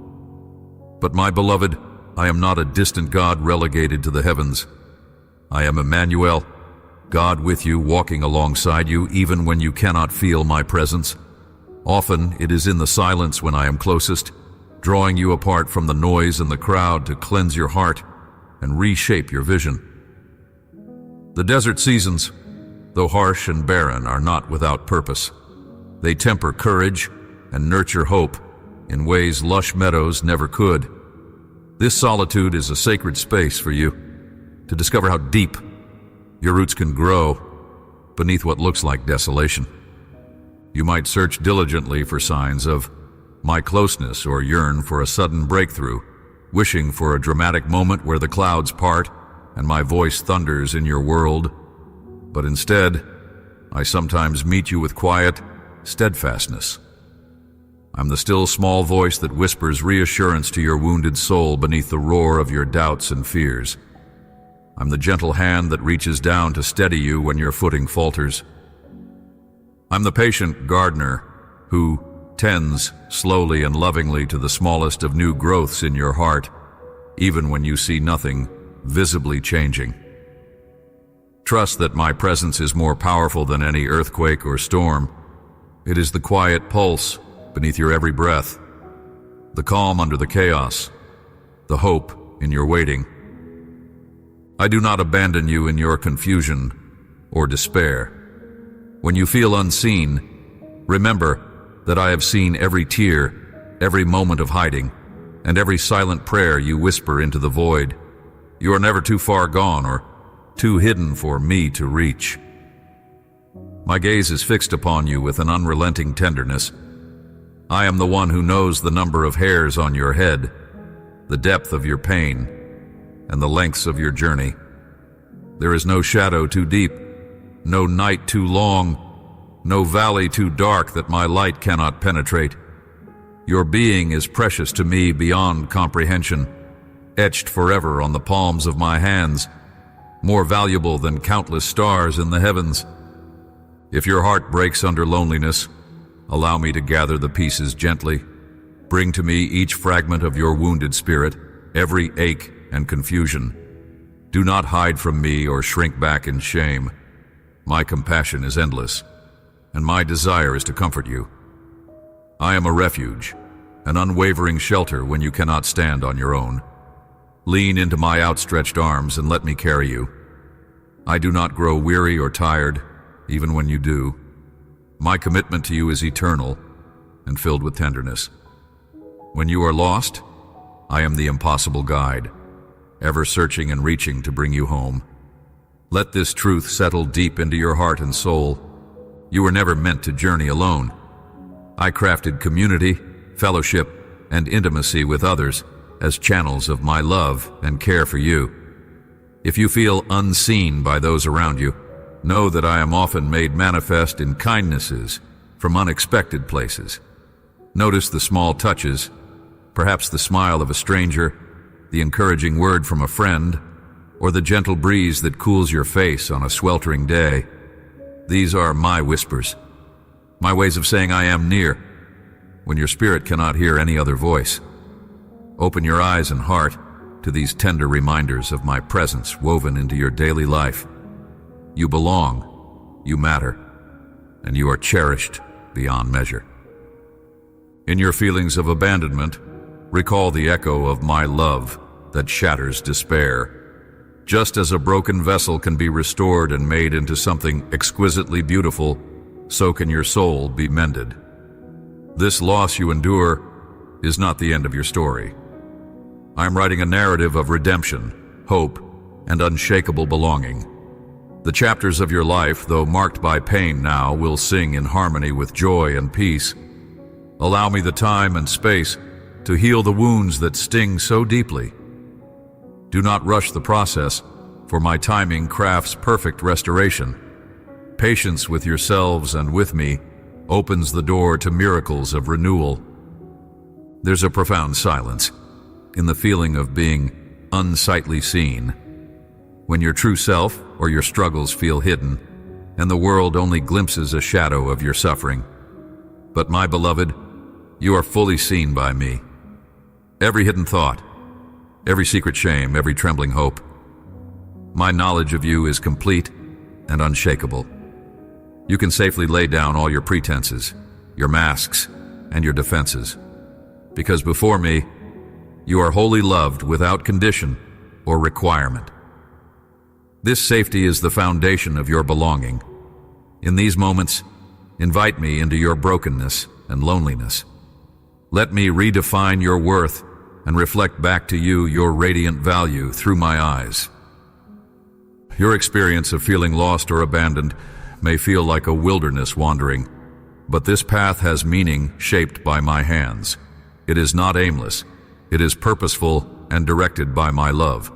But my beloved, I am not a distant God relegated to the heavens. I am Emmanuel, God with you, walking alongside you even when you cannot feel my presence. Often it is in the silence when I am closest, drawing you apart from the noise and the crowd to cleanse your heart and reshape your vision. The desert seasons, though harsh and barren, are not without purpose. They temper courage and nurture hope in ways lush meadows never could. This solitude is a sacred space for you to discover how deep your roots can grow beneath what looks like desolation. You might search diligently for signs of my closeness or yearn for a sudden breakthrough, wishing for a dramatic moment where the clouds part and my voice thunders in your world. But instead, I sometimes meet you with quiet steadfastness. I'm the still small voice that whispers reassurance to your wounded soul beneath the roar of your doubts and fears. I'm the gentle hand that reaches down to steady you when your footing falters. I'm the patient gardener who tends slowly and lovingly to the smallest of new growths in your heart, even when you see nothing visibly changing. Trust that my presence is more powerful than any earthquake or storm. It is the quiet pulse beneath your every breath, the calm under the chaos, the hope in your waiting. I do not abandon you in your confusion or despair. When you feel unseen, remember that I have seen every tear, every moment of hiding, and every silent prayer you whisper into the void. You are never too far gone or too hidden for me to reach. My gaze is fixed upon you with an unrelenting tenderness. I am the one who knows the number of hairs on your head, the depth of your pain, and the lengths of your journey. There is no shadow too deep, no night too long, no valley too dark that my light cannot penetrate. Your being is precious to me beyond comprehension, etched forever on the palms of my hands, more valuable than countless stars in the heavens. If your heart breaks under loneliness, allow me to gather the pieces gently. Bring to me each fragment of your wounded spirit, every ache and confusion. Do not hide from me or shrink back in shame. My compassion is endless, and my desire is to comfort you. I am a refuge, an unwavering shelter when you cannot stand on your own. Lean into my outstretched arms and let me carry you. I do not grow weary or tired, even when you do. My commitment to you is eternal and filled with tenderness. When you are lost, I am the impossible guide, ever searching and reaching to bring you home. Let this truth settle deep into your heart and soul. You were never meant to journey alone. I crafted community, fellowship, and intimacy with others as channels of my love and care for you. If you feel unseen by those around you, know that I am often made manifest in kindnesses from unexpected places. Notice the small touches, perhaps the smile of a stranger, the encouraging word from a friend, or the gentle breeze that cools your face on a sweltering day. These are my whispers, my ways of saying I am near, when your spirit cannot hear any other voice. Open your eyes and heart to these tender reminders of my presence woven into your daily life. You belong, you matter, and you are cherished beyond measure. In your feelings of abandonment, recall the echo of my love that shatters despair. Just as a broken vessel can be restored and made into something exquisitely beautiful, so can your soul be mended. This loss you endure is not the end of your story. I am writing a narrative of redemption, hope, and unshakable belonging. The chapters of your life, though marked by pain now, will sing in harmony with joy and peace. Allow me the time and space to heal the wounds that sting so deeply. Do not rush the process, for my timing crafts perfect restoration. Patience with yourselves and with me opens the door to miracles of renewal. There's a profound silence in the feeling of being unsightly seen, when your true self or your struggles feel hidden, and the world only glimpses a shadow of your suffering. But my beloved, you are fully seen by me. Every hidden thought, every secret shame, every trembling hope. My knowledge of you is complete and unshakable. You can safely lay down all your pretenses, your masks, and your defenses, because before me, you are wholly loved without condition or requirement. This safety is the foundation of your belonging. In these moments, invite me into your brokenness and loneliness. Let me redefine your worth and reflect back to you your radiant value through my eyes. Your experience of feeling lost or abandoned may feel like a wilderness wandering, But this path has meaning shaped by my hands. It is not aimless. It is purposeful and directed by my love.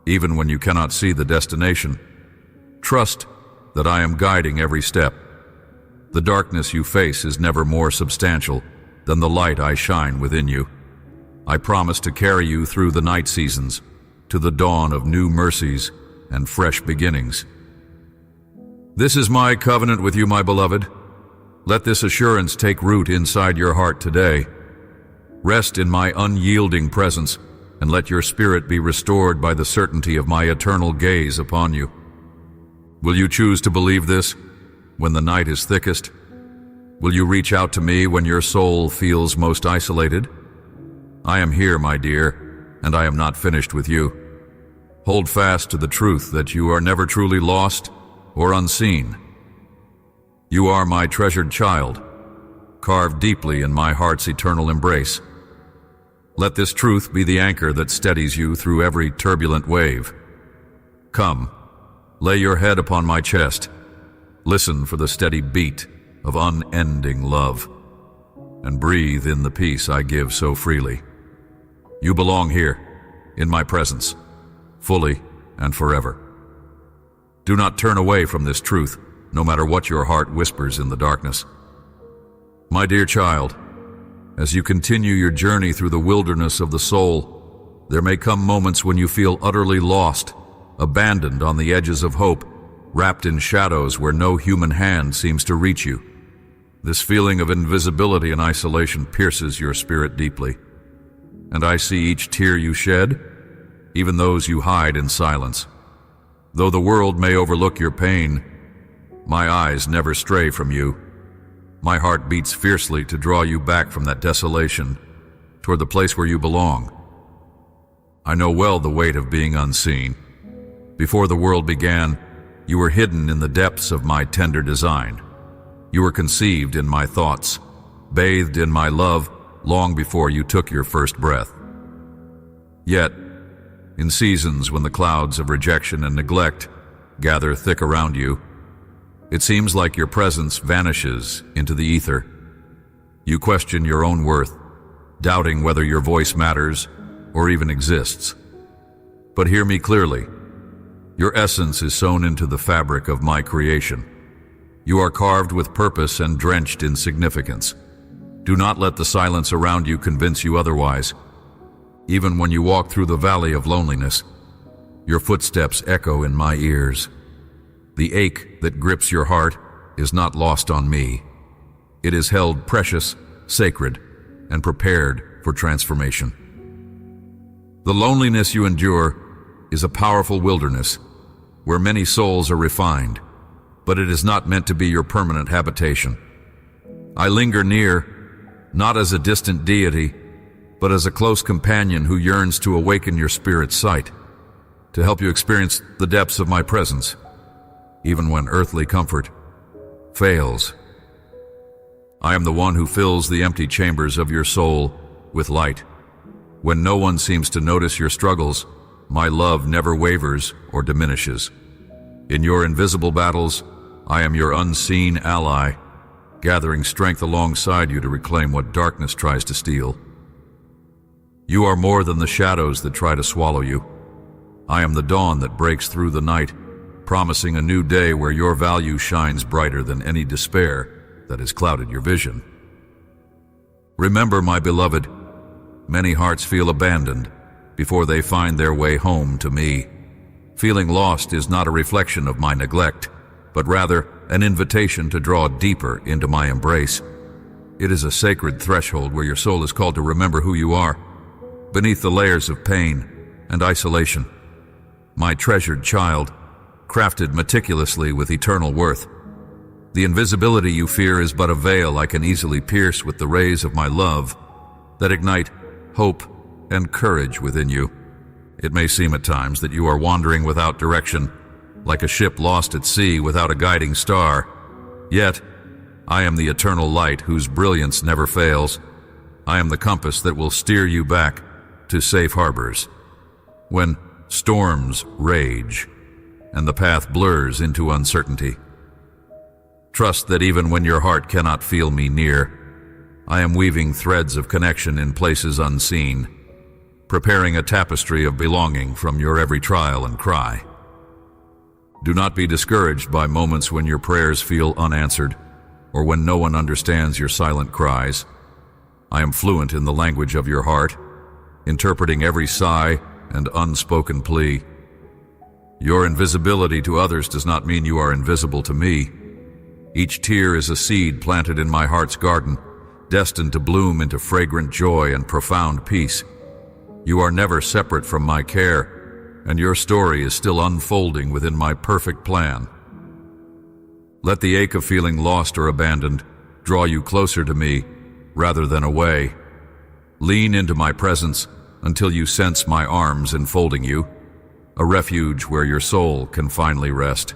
Even when you cannot see the destination, trust that I am guiding every step. The darkness you face is never more substantial than the light I shine within you. I promise to carry you through the night seasons, to the dawn of new mercies and fresh beginnings. This is my covenant with you, my beloved. Let this assurance take root inside your heart today. Rest in my unyielding presence, and let your spirit be restored by the certainty of my eternal gaze upon you. Will you choose to believe this when the night is thickest? Will you reach out to me when your soul feels most isolated? I am here, my dear, and I am not finished with you. Hold fast to the truth that you are never truly lost or unseen. You are my treasured child, carved deeply in my heart's eternal embrace. Let this truth be the anchor that steadies you through every turbulent wave. Come, lay your head upon my chest. Listen for the steady beat of unending love, and breathe in the peace I give so freely. You belong here, in my presence, fully and forever. Do not turn away from this truth, no matter what your heart whispers in the darkness. My dear child, as you continue your journey through the wilderness of the soul, there may come moments when you feel utterly lost, abandoned on the edges of hope, wrapped in shadows where no human hand seems to reach you. This feeling of invisibility and isolation pierces your spirit deeply, and I see each tear you shed, even those you hide in silence. Though the world may overlook your pain, my eyes never stray from you. My heart beats fiercely to draw you back from that desolation toward the place where you belong. I know well the weight of being unseen. Before the world began, you were hidden in the depths of my tender design. You were conceived in my thoughts, bathed in my love long before you took your first breath. Yet, in seasons when the clouds of rejection and neglect gather thick around you, it seems like your presence vanishes into the ether. You question your own worth, doubting whether your voice matters or even exists. But hear me clearly. Your essence is sewn into the fabric of my creation. You are carved with purpose and drenched in significance. Do not let the silence around you convince you otherwise. Even when you walk through the valley of loneliness, your footsteps echo in my ears. The ache that grips your heart is not lost on me. It is held precious, sacred, and prepared for transformation. The loneliness you endure is a powerful wilderness where many souls are refined, but it is not meant to be your permanent habitation. I linger near, not as a distant deity, but as a close companion who yearns to awaken your spirit's sight, to help you experience the depths of my presence, even when earthly comfort fails. I am the one who fills the empty chambers of your soul with light. When no one seems to notice your struggles, my love never wavers or diminishes. In your invisible battles, I am your unseen ally, gathering strength alongside you to reclaim what darkness tries to steal. You are more than the shadows that try to swallow you. I am the dawn that breaks through the night, promising a new day where your value shines brighter than any despair that has clouded your vision. Remember, my beloved, many hearts feel abandoned before they find their way home to me. Feeling lost is not a reflection of my neglect, but rather an invitation to draw deeper into my embrace. It is a sacred threshold where your soul is called to remember who you are, beneath the layers of pain and isolation. My treasured child, crafted meticulously with eternal worth. The invisibility you fear is but a veil I can easily pierce with the rays of my love that ignite hope and courage within you. It may seem at times that you are wandering without direction, like a ship lost at sea without a guiding star. Yet, I am the eternal light whose brilliance never fails. I am the compass that will steer you back to safe harbors. When storms rage and the path blurs into uncertainty, Trust that even when your heart cannot feel me near, I am weaving threads of connection in places unseen, preparing a tapestry of belonging from your every trial and cry. Do not be discouraged by moments when your prayers feel unanswered, or when no one understands your silent cries. I am fluent in the language of your heart, interpreting every sigh and unspoken plea. Your invisibility to others does not mean you are invisible to me. Each tear is a seed planted in my heart's garden, destined to bloom into fragrant joy and profound peace. You are never separate from my care, and your story is still unfolding within my perfect plan. Let the ache of feeling lost or abandoned draw you closer to me rather than away. Lean into my presence until you sense my arms enfolding you, a refuge where your soul can finally rest.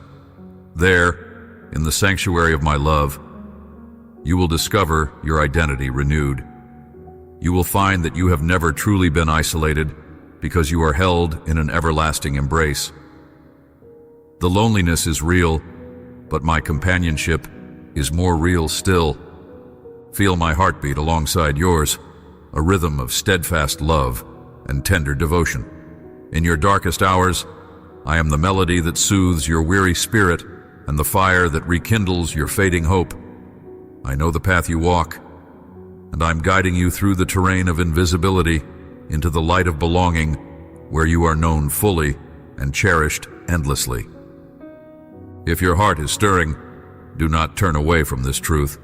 There, in the sanctuary of my love, you will discover your identity renewed. You will find that you have never truly been isolated because you are held in an everlasting embrace. The loneliness is real, but my companionship is more real still. Feel my heartbeat alongside yours, a rhythm of steadfast love and tender devotion. In your darkest hours, I am the melody that soothes your weary spirit and the fire that rekindles your fading hope. I know the path you walk, and I'm guiding you through the terrain of invisibility into the light of belonging, where you are known fully and cherished endlessly. If your heart is stirring, do not turn away from this truth.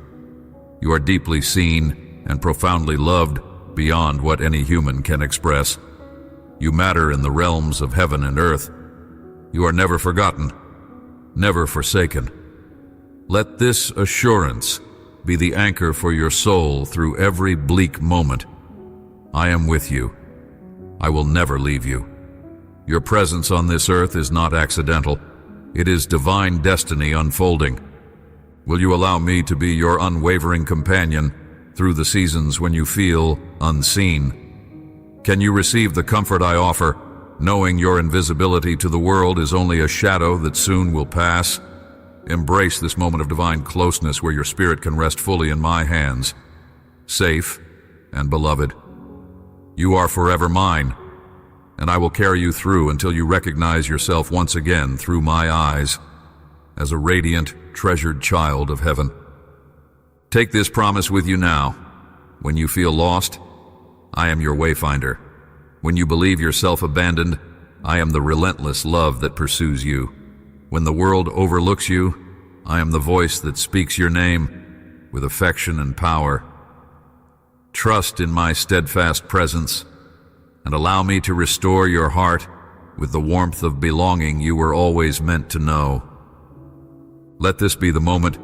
You are deeply seen and profoundly loved beyond what any human can express. You matter in the realms of heaven and earth. You are never forgotten, never forsaken. Let this assurance be the anchor for your soul through every bleak moment. I am with you. I will never leave you. Your presence on this earth is not accidental. It is divine destiny unfolding. Will you allow me to be your unwavering companion through the seasons when you feel unseen? Can you receive the comfort I offer, knowing your invisibility to the world is only a shadow that soon will pass? Embrace this moment of divine closeness where your spirit can rest fully in my hands, safe and beloved. You are forever mine, and I will carry you through until you recognize yourself once again through my eyes as a radiant, treasured child of heaven. Take this promise with you now. When you feel lost, I am your wayfinder. When you believe yourself abandoned, I am the relentless love that pursues you. When the world overlooks you, I am the voice that speaks your name with affection and power. Trust in my steadfast presence and allow me to restore your heart with the warmth of belonging you were always meant to know. Let this be the moment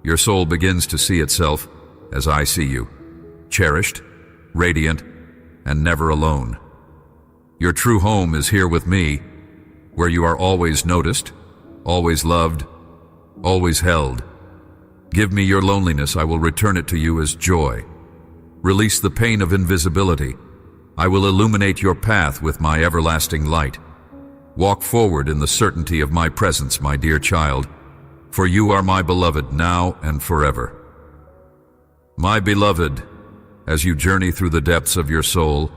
your soul begins to see itself as I see you, cherished, radiant, and never alone. Your true home is here with me, where you are always noticed, always loved, always held. Give me your loneliness, I will return it to you as joy. Release the pain of invisibility. I will illuminate your path with my everlasting light. Walk forward in the certainty of my presence, my dear child, for you are my beloved now and forever. My beloved, as you journey through the depths of your soul,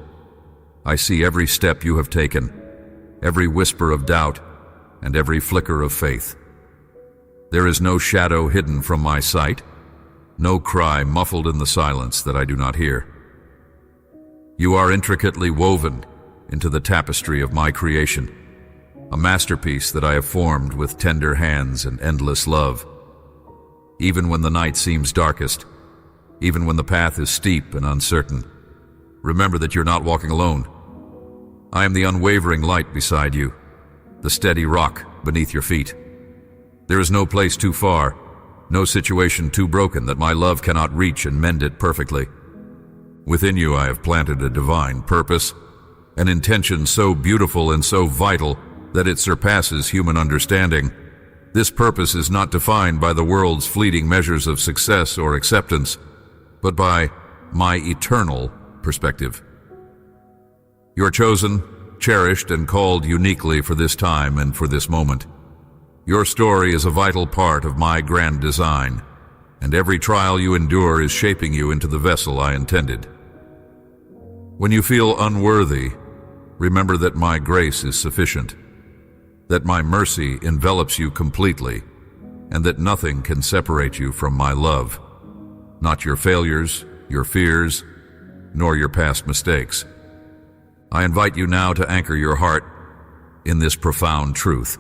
I see every step you have taken, every whisper of doubt, and every flicker of faith. There is no shadow hidden from my sight, no cry muffled in the silence that I do not hear. You are intricately woven into the tapestry of my creation, a masterpiece that I have formed with tender hands and endless love. Even when the night seems darkest, even when the path is steep and uncertain, remember that you're not walking alone. I am the unwavering light beside you, the steady rock beneath your feet. There is no place too far, no situation too broken that my love cannot reach and mend it perfectly. Within you I have planted a divine purpose, an intention so beautiful and so vital that it surpasses human understanding. This purpose is not defined by the world's fleeting measures of success or acceptance, but by my eternal perspective. You're chosen, cherished, and called uniquely for this time and for this moment. Your story is a vital part of my grand design, and every trial you endure is shaping you into the vessel I intended. When you feel unworthy, remember that my grace is sufficient, that my mercy envelops you completely, and that nothing can separate you from my love, not your failures, your fears, nor your past mistakes. I invite you now to anchor your heart in this profound truth.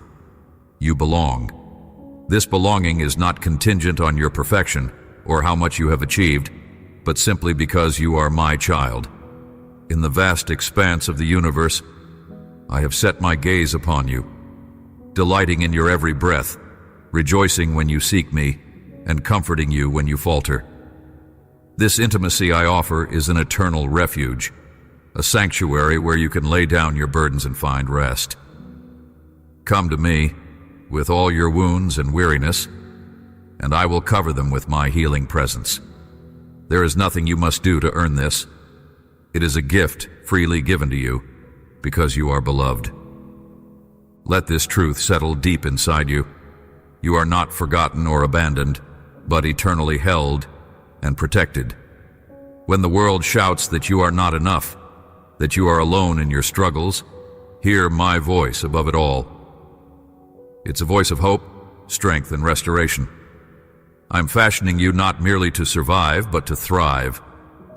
You belong. This belonging is not contingent on your perfection or how much you have achieved, but simply because you are my child. In the vast expanse of the universe, I have set my gaze upon you, delighting in your every breath, rejoicing when you seek me, and comforting you when you falter. This intimacy I offer is an eternal refuge, a sanctuary where you can lay down your burdens and find rest. Come to me with all your wounds and weariness, and I will cover them with my healing presence. There is nothing you must do to earn this. It is a gift freely given to you because you are beloved. Let this truth settle deep inside you. You are not forgotten or abandoned, but eternally held and protected. When the world shouts that you are not enough, that you are alone in your struggles, hear my voice above it all. It's a voice of hope, strength, and restoration. I'm fashioning you not merely to survive, but to thrive,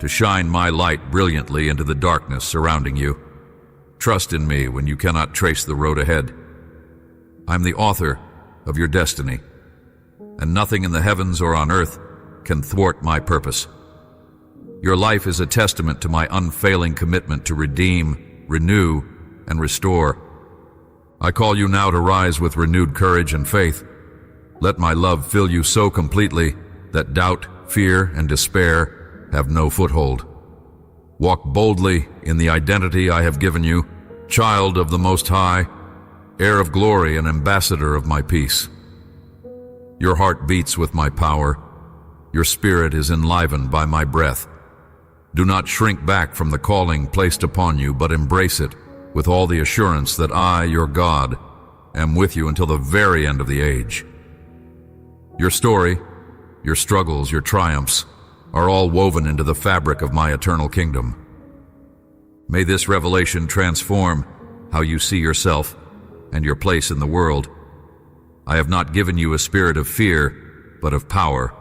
to shine my light brilliantly into the darkness surrounding you. Trust in me when you cannot trace the road ahead. I'm the author of your destiny, and nothing in the heavens or on earth can thwart my purpose. Your life is a testament to my unfailing commitment to redeem, renew, and restore. I call you now to rise with renewed courage and faith. Let my love fill you so completely that doubt, fear, and despair have no foothold. Walk boldly in the identity I have given you, child of the Most High, heir of glory and ambassador of my peace. Your heart beats with my power. Your spirit is enlivened by my breath. Do not shrink back from the calling placed upon you, but embrace it with all the assurance that I, your God, am with you until the very end of the age. Your story, your struggles, your triumphs are all woven into the fabric of my eternal kingdom. May this revelation transform how you see yourself and your place in the world. I have not given you a spirit of fear, but of power,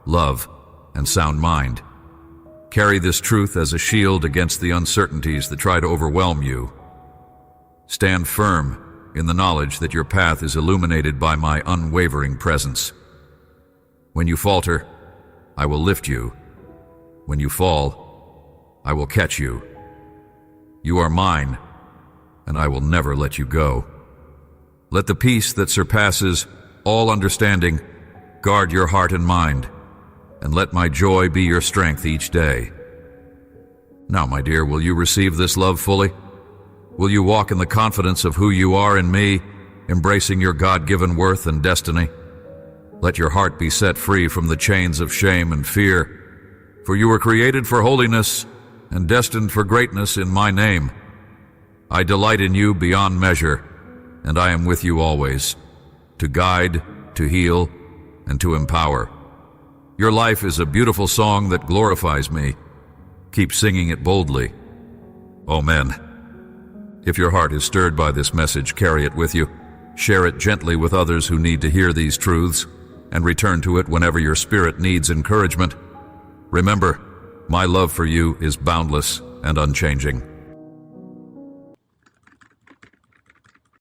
love, and sound mind. Carry this truth as a shield against the uncertainties that try to overwhelm you. Stand firm in the knowledge that your path is illuminated by my unwavering presence. When you falter, I will lift you. When you fall, I will catch you. You are mine, and I will never let you go. Let the peace that surpasses all understanding guard your heart and mind, and let my joy be your strength each day. Now, my dear, will you receive this love fully? Will you walk in the confidence of who you are in me, embracing your God-given worth and destiny? Let your heart be set free from the chains of shame and fear, for you were created for holiness and destined for greatness in my name. I delight in you beyond measure, and I am with you always, to guide, to heal, and to empower. Your life is a beautiful song that glorifies me. Keep singing it boldly. Amen. If your heart is stirred by this message, carry it with you. Share it gently with others who need to hear these truths, and return to it whenever your spirit needs encouragement. Remember, my love for you is boundless and unchanging.